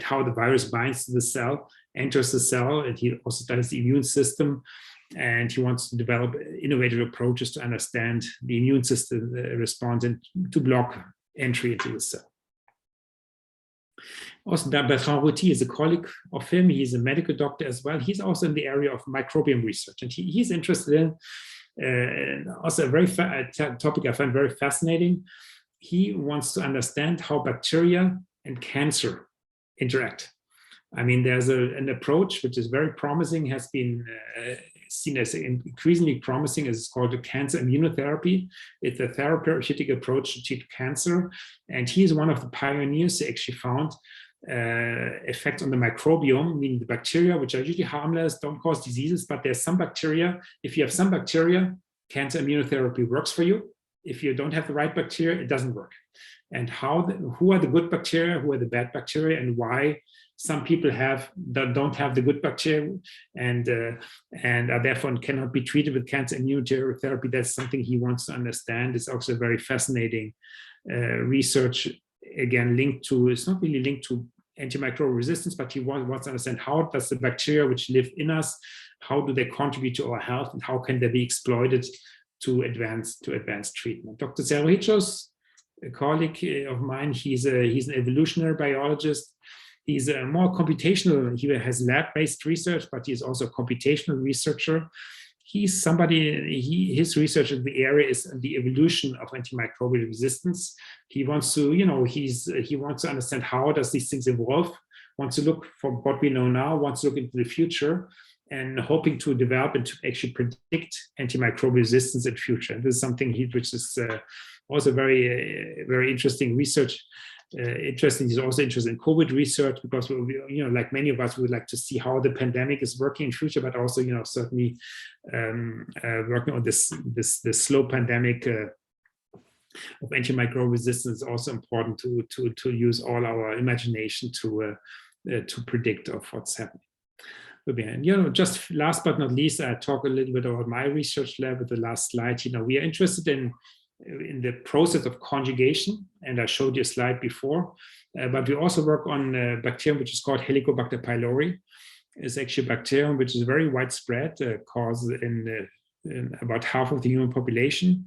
how the virus binds to the cell, enters the cell, and he also studies the immune system. and he wants to develop innovative approaches to understand the immune system response and to block entry into the cell. Also, Bertrand Routy is a colleague of him. He's a medical doctor as well. He's also in the area of microbiome research, and he's interested in also a very topic I find very fascinating. He wants to understand how bacteria and cancer interact. I mean, there's an approach which is very promising, has been seen as increasingly promising. It's called the cancer immunotherapy. It's a therapeutic approach to treat cancer. And he is one of the pioneers who actually found effects on the microbiome, meaning the bacteria, which are usually harmless, don't cause diseases, but there's some bacteria. If you have some bacteria, cancer immunotherapy works for you. If you don't have the right bacteria, it doesn't work. And who are the good bacteria, who are the bad bacteria, and why some people don't have the good bacteria and therefore cannot be treated with cancer immunotherapy. That's something he wants to understand. It's also very fascinating research, again, it's not really linked to antimicrobial resistance, but he wants to understand how does the bacteria which live in us, how do they contribute to our health, and how can they be exploited to advance treatment. Dr. Serhichos, a colleague of mine, he's an evolutionary biologist. He's a more computational, he has lab-based research, but he's also a computational researcher. He's somebody, his research in the area is the evolution of antimicrobial resistance. He wants to, he wants to understand how does these things evolve, wants to look from what we know now, wants to look into the future, and hoping to develop and to actually predict antimicrobial resistance in the future. And this is something which is also very, very interesting research. He's also interested in COVID research because, like many of us, we would like to see how the pandemic is working in future, but also, certainly working on this slow pandemic of antimicrobial resistance is also important to use all our imagination to predict of what's happening. And, just last but not least, I talk a little bit about my research lab with the last slide. We are interested in the process of conjugation, and I showed you a slide before, but we also work on a bacterium which is called Helicobacter pylori. It's actually a bacterium which is very widespread, causes in about half of the human population.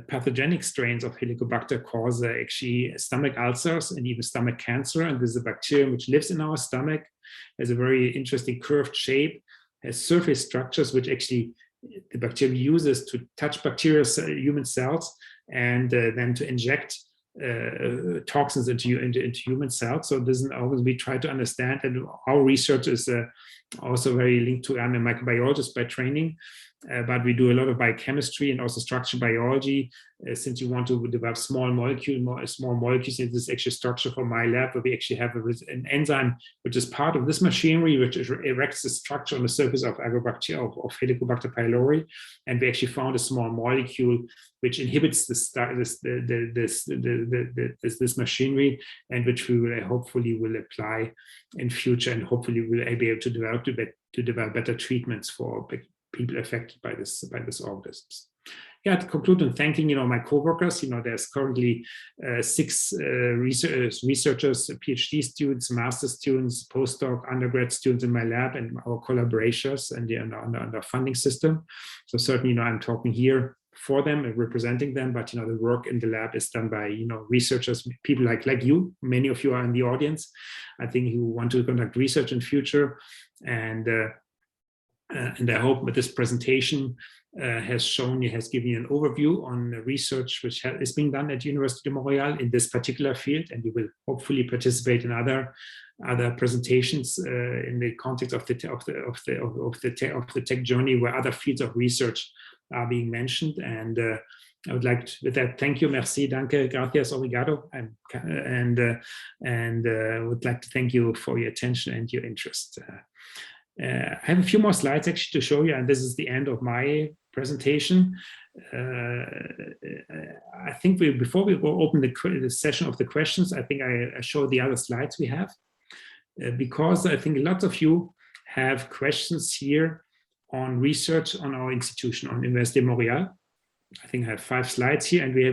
Pathogenic strains of Helicobacter cause actually stomach ulcers and even stomach cancer, and this is a bacterium which lives in our stomach, has a very interesting curved shape, has surface structures which actually the bacterium uses to touch human cells and then to inject toxins into human cells. So this is always we try to understand, and our research is also very linked to, I'm a microbiologist by training, but we do a lot of biochemistry and also structural biology. Since you want to develop small molecules, in this actual structure for my lab, where we actually have an enzyme which is part of this machinery, which erects the structure on the surface of of Helicobacter pylori, and we actually found a small molecule which inhibits this machinery, and which we will hopefully will apply in future, and hopefully we'll be able to develop better treatments for people affected by this organisms. Yeah, to conclude in thanking my co-workers. There's currently 6 researchers, PhD students, master students, postdoc, undergrad students in my lab, and our collaborators and the funding system. So certainly, I'm talking here for them and representing them, but the work in the lab is done by researchers, people like you. Many of you are in the audience, I think, who want to conduct research in future, and I hope that this presentation has given you an overview on the research which is being done at Université de Montreal in this particular field, and you will hopefully participate in other presentations in the context of the tech journey, where other fields of research are being mentioned. And I would like to, with that, thank you, merci, danke, gracias, obrigado, and would like to thank you for your attention and your interest. I have a few more slides actually to show you, and this is the end of my presentation. I think before we go open the session of the questions, I think I show the other slides we have, because I think lots of you have questions here on research on our institution, on Université de Montreal. I think I have 5 slides here, and we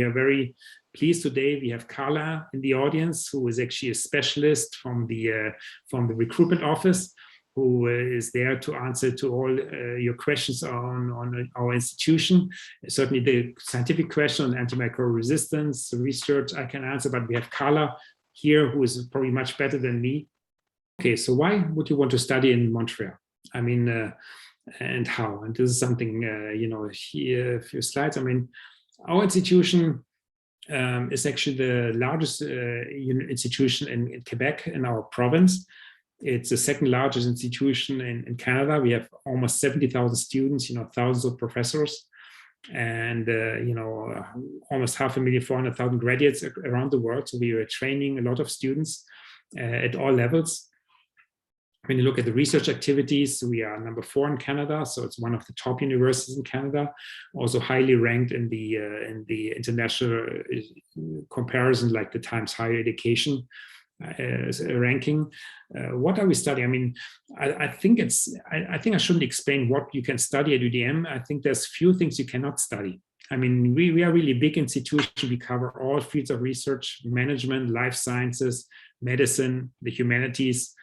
are very pleased today. We have Carla in the audience, who is actually a specialist from the recruitment office, who is there to answer to all your questions on our institution. Certainly the scientific question on antimicrobial resistance research I can answer, but we have Carla here, who is probably much better than me. Okay, so why would you want to study in Montreal? I mean, and how? And this is something, you know, here a few slides. I mean, our institution is actually the largest institution in Quebec, in our province. It's the second largest institution in Canada. We have almost 70,000 students, you know, thousands of professors, and you know, almost 5,400,000 graduates around the world. So we are training a lot of students at all levels. When you look at the research activities, we are number 4 in Canada, so it's one of the top universities in Canada, also highly ranked in the international comparison, like the Times Higher Education ranking. What are we studying? I mean, I think I shouldn't explain what you can study at UDM. I think there's few things you cannot study. I mean, we are really a big institution. We cover all fields of research: management, life sciences, medicine, the humanities,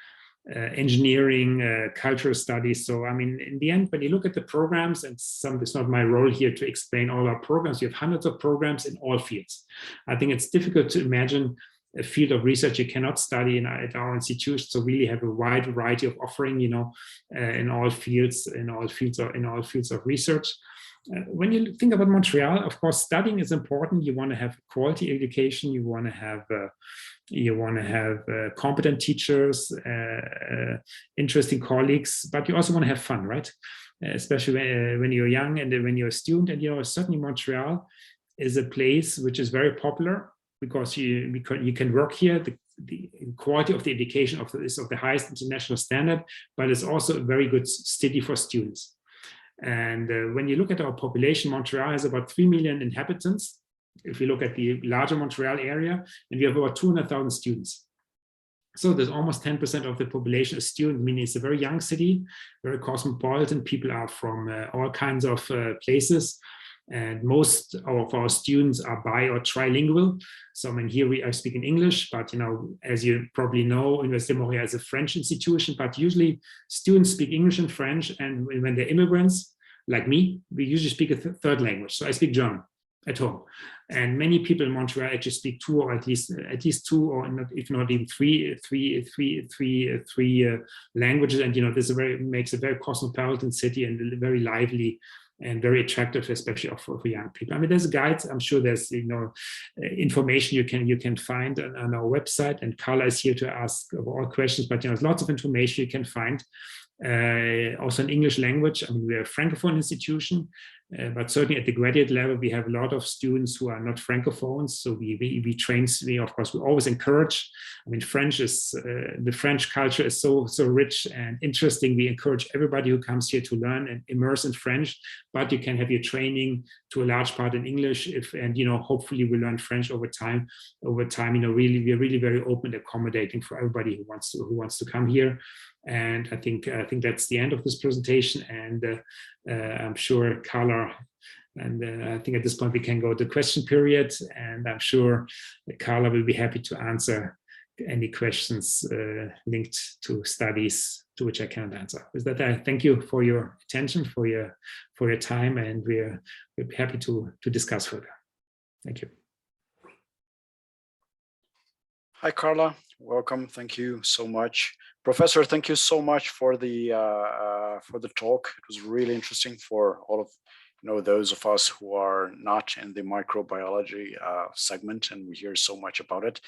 engineering, cultural studies. So, I mean, in the end, when you look at the programs, and it's not my role here to explain all our programs, you have hundreds of programs in all fields. I think it's difficult to imagine a field of research you cannot study at our institution. So really have a wide variety of offering, you know, in all fields of research. When you think about Montreal, of course, studying is important. You want to have quality education. You want to have competent teachers, interesting colleagues, but you also want to have fun, right? Especially when you're young and when you're a student. And, you know, certainly Montreal is a place which is very popular because you can work here. The quality of the education is of the highest international standard, but it's also a very good city for students. And when you look at our population, Montreal has about 3 million inhabitants. If you look at the larger Montreal area, and we have about 200,000 students. So there's almost 10% of the population is student, meaning it's a very young city, very cosmopolitan. People are from all kinds of places. And most of our students are bi or trilingual. So I mean, here I speak in English, but you know, as you probably know, Université de Montreal is a French institution, but usually students speak English and French. And when they're immigrants, like me, we usually speak a third language. So I speak German at home. And many people in Montreal actually speak 2 or at least 2, or not, if not even three languages. And you know, this makes a very cosmopolitan city and very lively and very attractive, especially for young people. I mean, there's guides. I'm sure there's, you know, information you can find on our website. And Carla is here to ask all questions. But you know, there's lots of information you can find. Also in English language. I mean, we're a Francophone institution, but certainly at the graduate level, we have a lot of students who are not Francophones. So we train, of course, we always encourage. I mean, the French culture is so rich and interesting. We encourage everybody who comes here to learn and immerse in French, but you can have your training to a large part in English. And, you know, hopefully we learn French over time, you know, we're really very open and accommodating for everybody who wants to come here. And I think that's the end of this presentation. And I'm sure Carla, and I think at this point we can go to question period. And I'm sure Carla will be happy to answer any questions linked to studies to which I cannot answer. With that, I thank you for your attention, for your time, and we're happy to discuss further. Thank you. Hi, Carla. Welcome. Thank you so much. Professor, thank you so much for the talk. It was really interesting for all of those of us who are not in the microbiology segment, and we hear so much about it.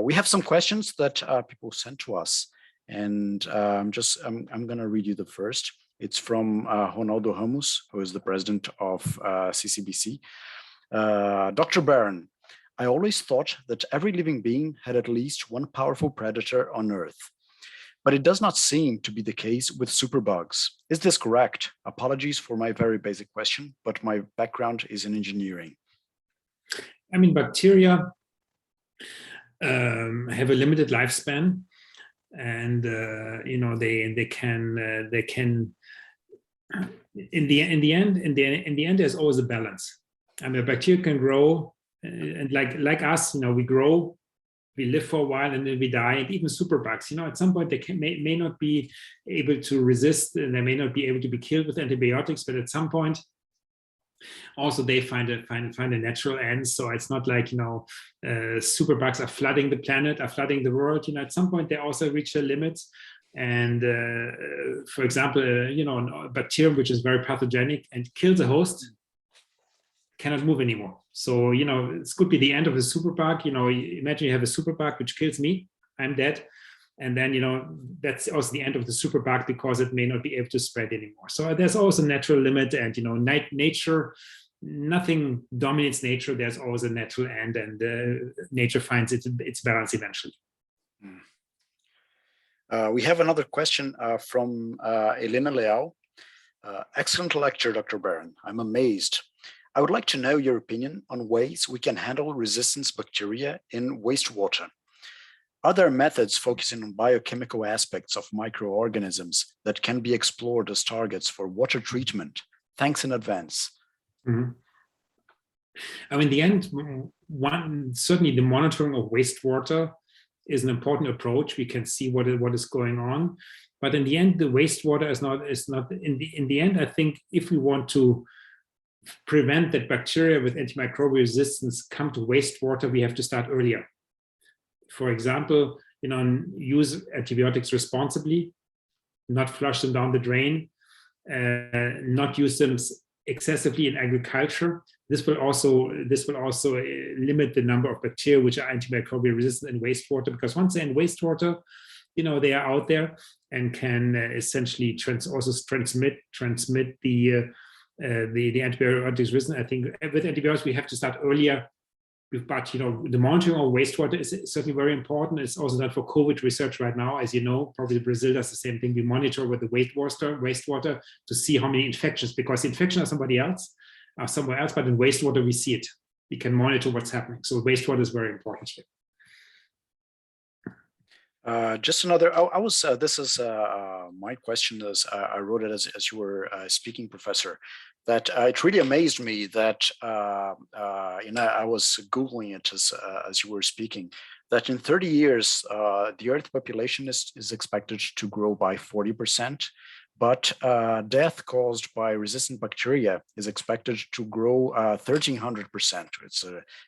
We have some questions that people sent to us, and I'm going to read you the first. It's from Ronaldo Ramos, who is the president of CCBC. Dr. Barron, I always thought that every living being had at least one powerful predator on Earth, but it does not seem to be the case with superbugs. Is this correct? Apologies for my very basic question, but my background is in engineering. I mean, bacteria have a limited lifespan, and they can. In the end, there's always a balance. I mean, a bacteria can grow, and like us, we grow we live for a while and then we die. And even superbugs, you know, at some point they may not be able to resist, and they may not be able to be killed with antibiotics, but at some point also they find a natural end. So it's not like, you know, superbugs are flooding the planet, are flooding the world. You know, at some point they also reach their limits. And for example, you know, a bacterium which is very pathogenic and kills a host cannot move anymore. So, you know, it could be the end of the superbug. You know, imagine you have a superbug which kills me, I'm dead. And then, you know, that's also the end of the superbug because it may not be able to spread anymore. So there's also a natural limit, and, you know, nature, nothing dominates nature. There's always a natural end, and nature finds its balance eventually. We have another question from Elena Leal. Excellent lecture, Dr. Barron. I'm amazed. I would like to know your opinion on ways we can handle resistance bacteria in wastewater. Are there methods focusing on biochemical aspects of microorganisms that can be explored as targets for water treatment? Thanks in advance. Mm-hmm. I mean, in the end, certainly the monitoring of wastewater is an important approach. We can see what is going on, but in the end, the wastewater is not. In the end, I think if we want to prevent that bacteria with antimicrobial resistance come to wastewater, we have to start earlier. For example, you know, use antibiotics responsibly, not flush them down the drain, not use them excessively in agriculture. This will also limit the number of bacteria which are antimicrobial resistant in wastewater, because once they're in wastewater, you know, they are out there and can essentially also transmit the antibiotics resistance. I think with antibiotics we have to start earlier, but, you know, the monitoring of wastewater is certainly very important. It's also done for COVID research right now. As you know, probably Brazil does the same thing. We monitor with the wastewater to see how many infections, because the infection is somewhere else, but in wastewater we see it. We can monitor what's happening. So wastewater is very important here. Just another, this is my question, as I wrote it as you were speaking, Professor, that it really amazed me that, you know, I was Googling it as you were speaking, that in 30 years, the Earth population is expected to grow by 40%, but death caused by resistant bacteria is expected to grow 1,300%.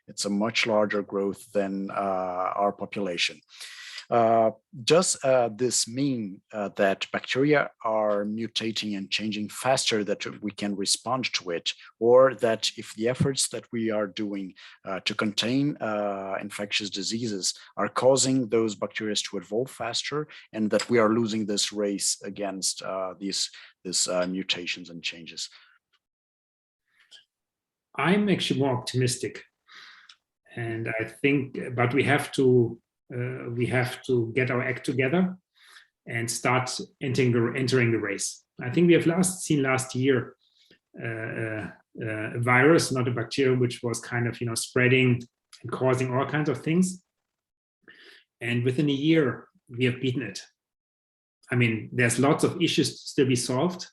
It's a much larger growth than our population. Does this mean that bacteria are mutating and changing faster that we can respond to it, or that if the efforts that we are doing to contain infectious diseases are causing those bacteria to evolve faster, and that we are losing this race against these mutations and changes? I'm actually more optimistic, and I think, but we have to get our act together and start entering the race. I think we have seen last year a virus, not a bacterium, which was kind of, you know, spreading and causing all kinds of things. And within a year, we have beaten it. I mean, there's lots of issues to still be solved.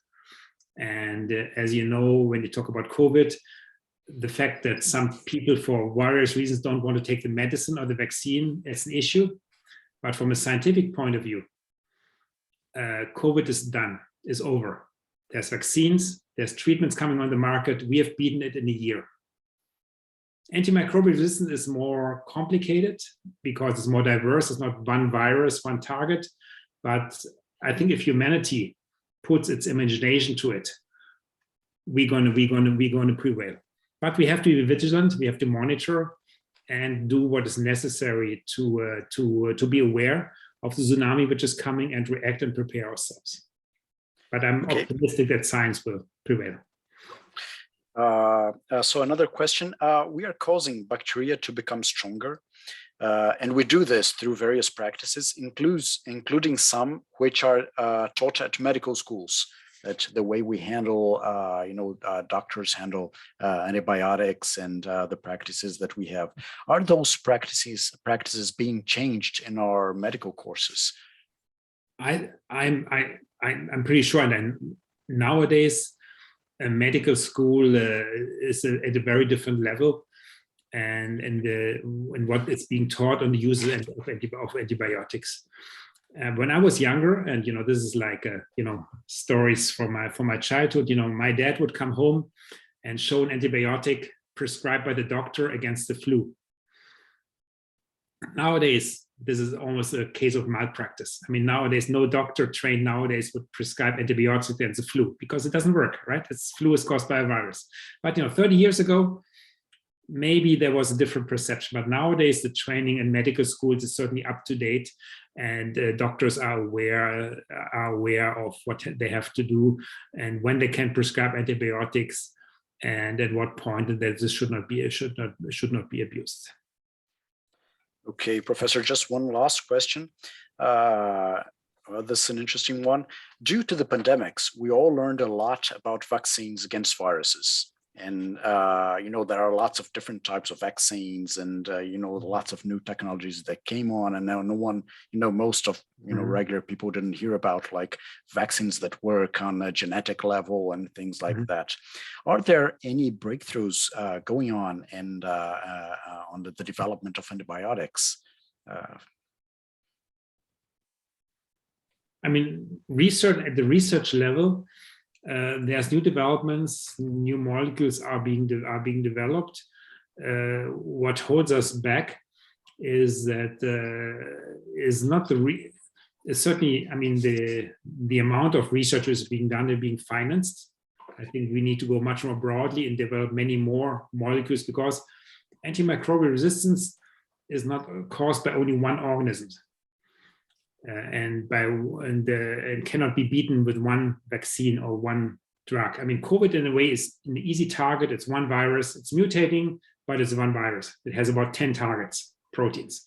And as you know, when you talk about COVID, the fact that some people for various reasons don't want to take the medicine or the vaccine is an issue. But from a scientific point of view, COVID is done, is over. There's vaccines, there's treatments coming on the market. We have beaten it in a year. Antimicrobial resistance is more complicated because it's more diverse. It's not one virus, one target. But I think if humanity puts its imagination to it, we're going to prevail. But we have to be vigilant. We have to monitor and do what is necessary to be aware of the tsunami which is coming and react and prepare ourselves. But I'm optimistic that science will prevail. So another question: we are causing bacteria to become stronger, and we do this through various practices, including some which are taught at medical schools. That the way we handle, doctors handle antibiotics and the practices that we have. Are those practices being changed in our medical courses? I'm pretty sure. And nowadays, a medical school is at a very different level. and what is being taught on the use of antibiotics. When I was younger, and this is like stories from my childhood. My dad would come home and show an antibiotic prescribed by the doctor against the flu. Nowadays, this is almost a case of malpractice. I mean, nowadays, no doctor trained nowadays would prescribe antibiotics against the flu because it doesn't work, right? Flu is caused by a virus. But 30 years ago, maybe there was a different perception. But nowadays, the training in medical schools is certainly up to date, and doctors are aware of what they have to do and when they can prescribe antibiotics, and at what point, and that this should not be abused. Okay, Professor, just one last question. This is an interesting one. Due to the pandemics, we all learned a lot about vaccines against viruses. And, there are lots of different types of vaccines and, lots of new technologies that came on. And now no one, most of, regular people didn't hear about like vaccines that work on a genetic level and things like that. Are there any breakthroughs going on and on the development of antibiotics? I mean, research at the research level, there's new developments, new molecules are being developed. What holds us back is that certainly, I mean, the amount of research is being done and being financed. I think we need to go much more broadly and develop many more molecules, because antimicrobial resistance is not caused by only one organism. And cannot be beaten with one vaccine or one drug. I mean, COVID in a way is an easy target. It's one virus. It's mutating, but it's one virus. It has about 10 targets, proteins.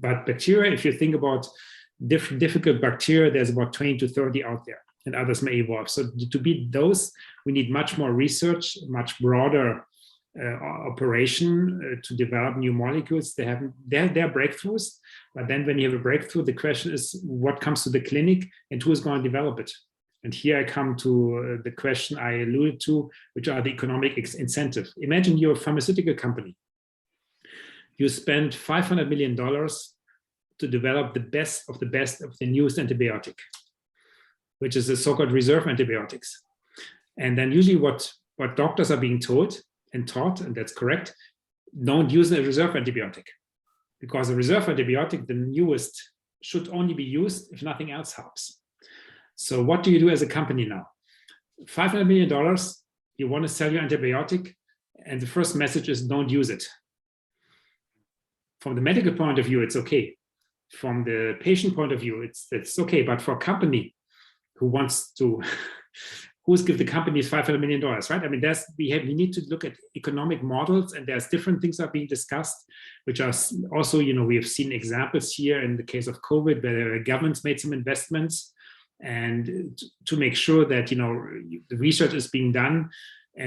But bacteria, if you think about difficult bacteria, there's about 20 to 30 out there, and others may evolve. So to beat those, we need much more research, much broader operation to develop new molecules. They're breakthroughs, but then when you have a breakthrough, the question is what comes to the clinic and who is going to develop it. And here I come to the question I alluded to, which are the economic incentives. Imagine you're a pharmaceutical company. You spend $500 million to develop the best of the newest antibiotic, which is the so-called reserve antibiotics. And then usually what doctors are being told and taught, and that's correct, don't use a reserve antibiotic, because a reserve antibiotic, the newest, should only be used if nothing else helps. So what do you do as a company now? $500 million, you want to sell your antibiotic, and the first message is don't use it. From the medical point of view, it's okay. From the patient point of view, it's okay. But for a company who wants to who's give the companies $500 million, right? I mean, we need to look at economic models, and there's different things are being discussed, which are also, we have seen examples here in the case of COVID, where governments made some investments, and to make sure that, the research is being done,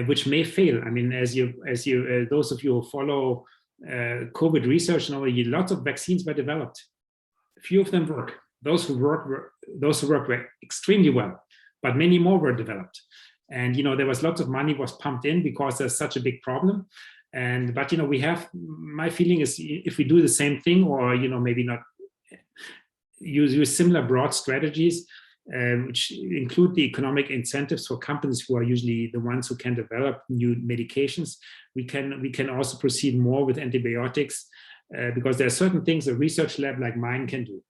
which may fail. I mean, as those of you who follow COVID research know, lots of vaccines were developed. Few of them work. Those who work were extremely well, but many more were developed. And, there was lots of money was pumped in because there's such a big problem. But, my feeling is if we do the same thing, or, maybe not use similar broad strategies, which include the economic incentives for companies who are usually the ones who can develop new medications, we can also proceed more with antibiotics, because there are certain things a research lab like mine can do.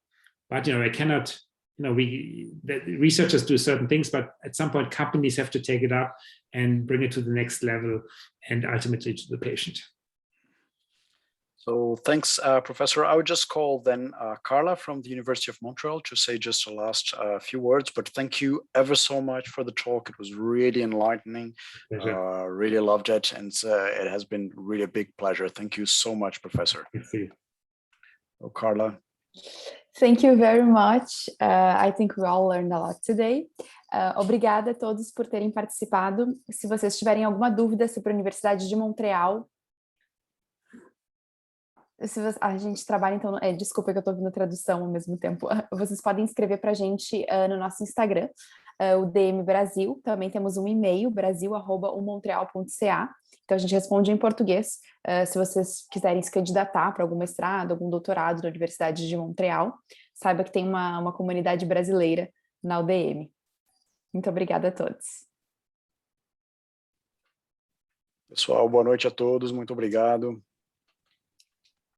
But, I cannot, the researchers do certain things, but at some point companies have to take it up and bring it to the next level and ultimately to the patient. So thanks, Professor. I would just call then Carla from the University of Montreal to say just the last few words, but thank you ever so much for the talk. It was really enlightening. Really loved it. And it has been really a big pleasure. Thank you so much, Professor. Thank you. Oh, Carla. Thank you very much. I think we all learned a lot today. Obrigada a todos por terem participado. Se vocês tiverem alguma dúvida sobre a Universidade de Montreal, a gente trabalha, então, desculpa que eu estou ouvindo a tradução ao mesmo tempo. Vocês podem escrever para a gente no nosso Instagram, UDM Brasil. Também temos um e-mail, brasil@omontreal.ca. Então, a gente responde em português, se vocês quiserem se candidatar para algum mestrado, algum doutorado na Universidade de Montreal. Saiba que tem uma comunidade brasileira na UDM. Muito obrigada a todos. Pessoal, boa noite a todos, muito obrigado.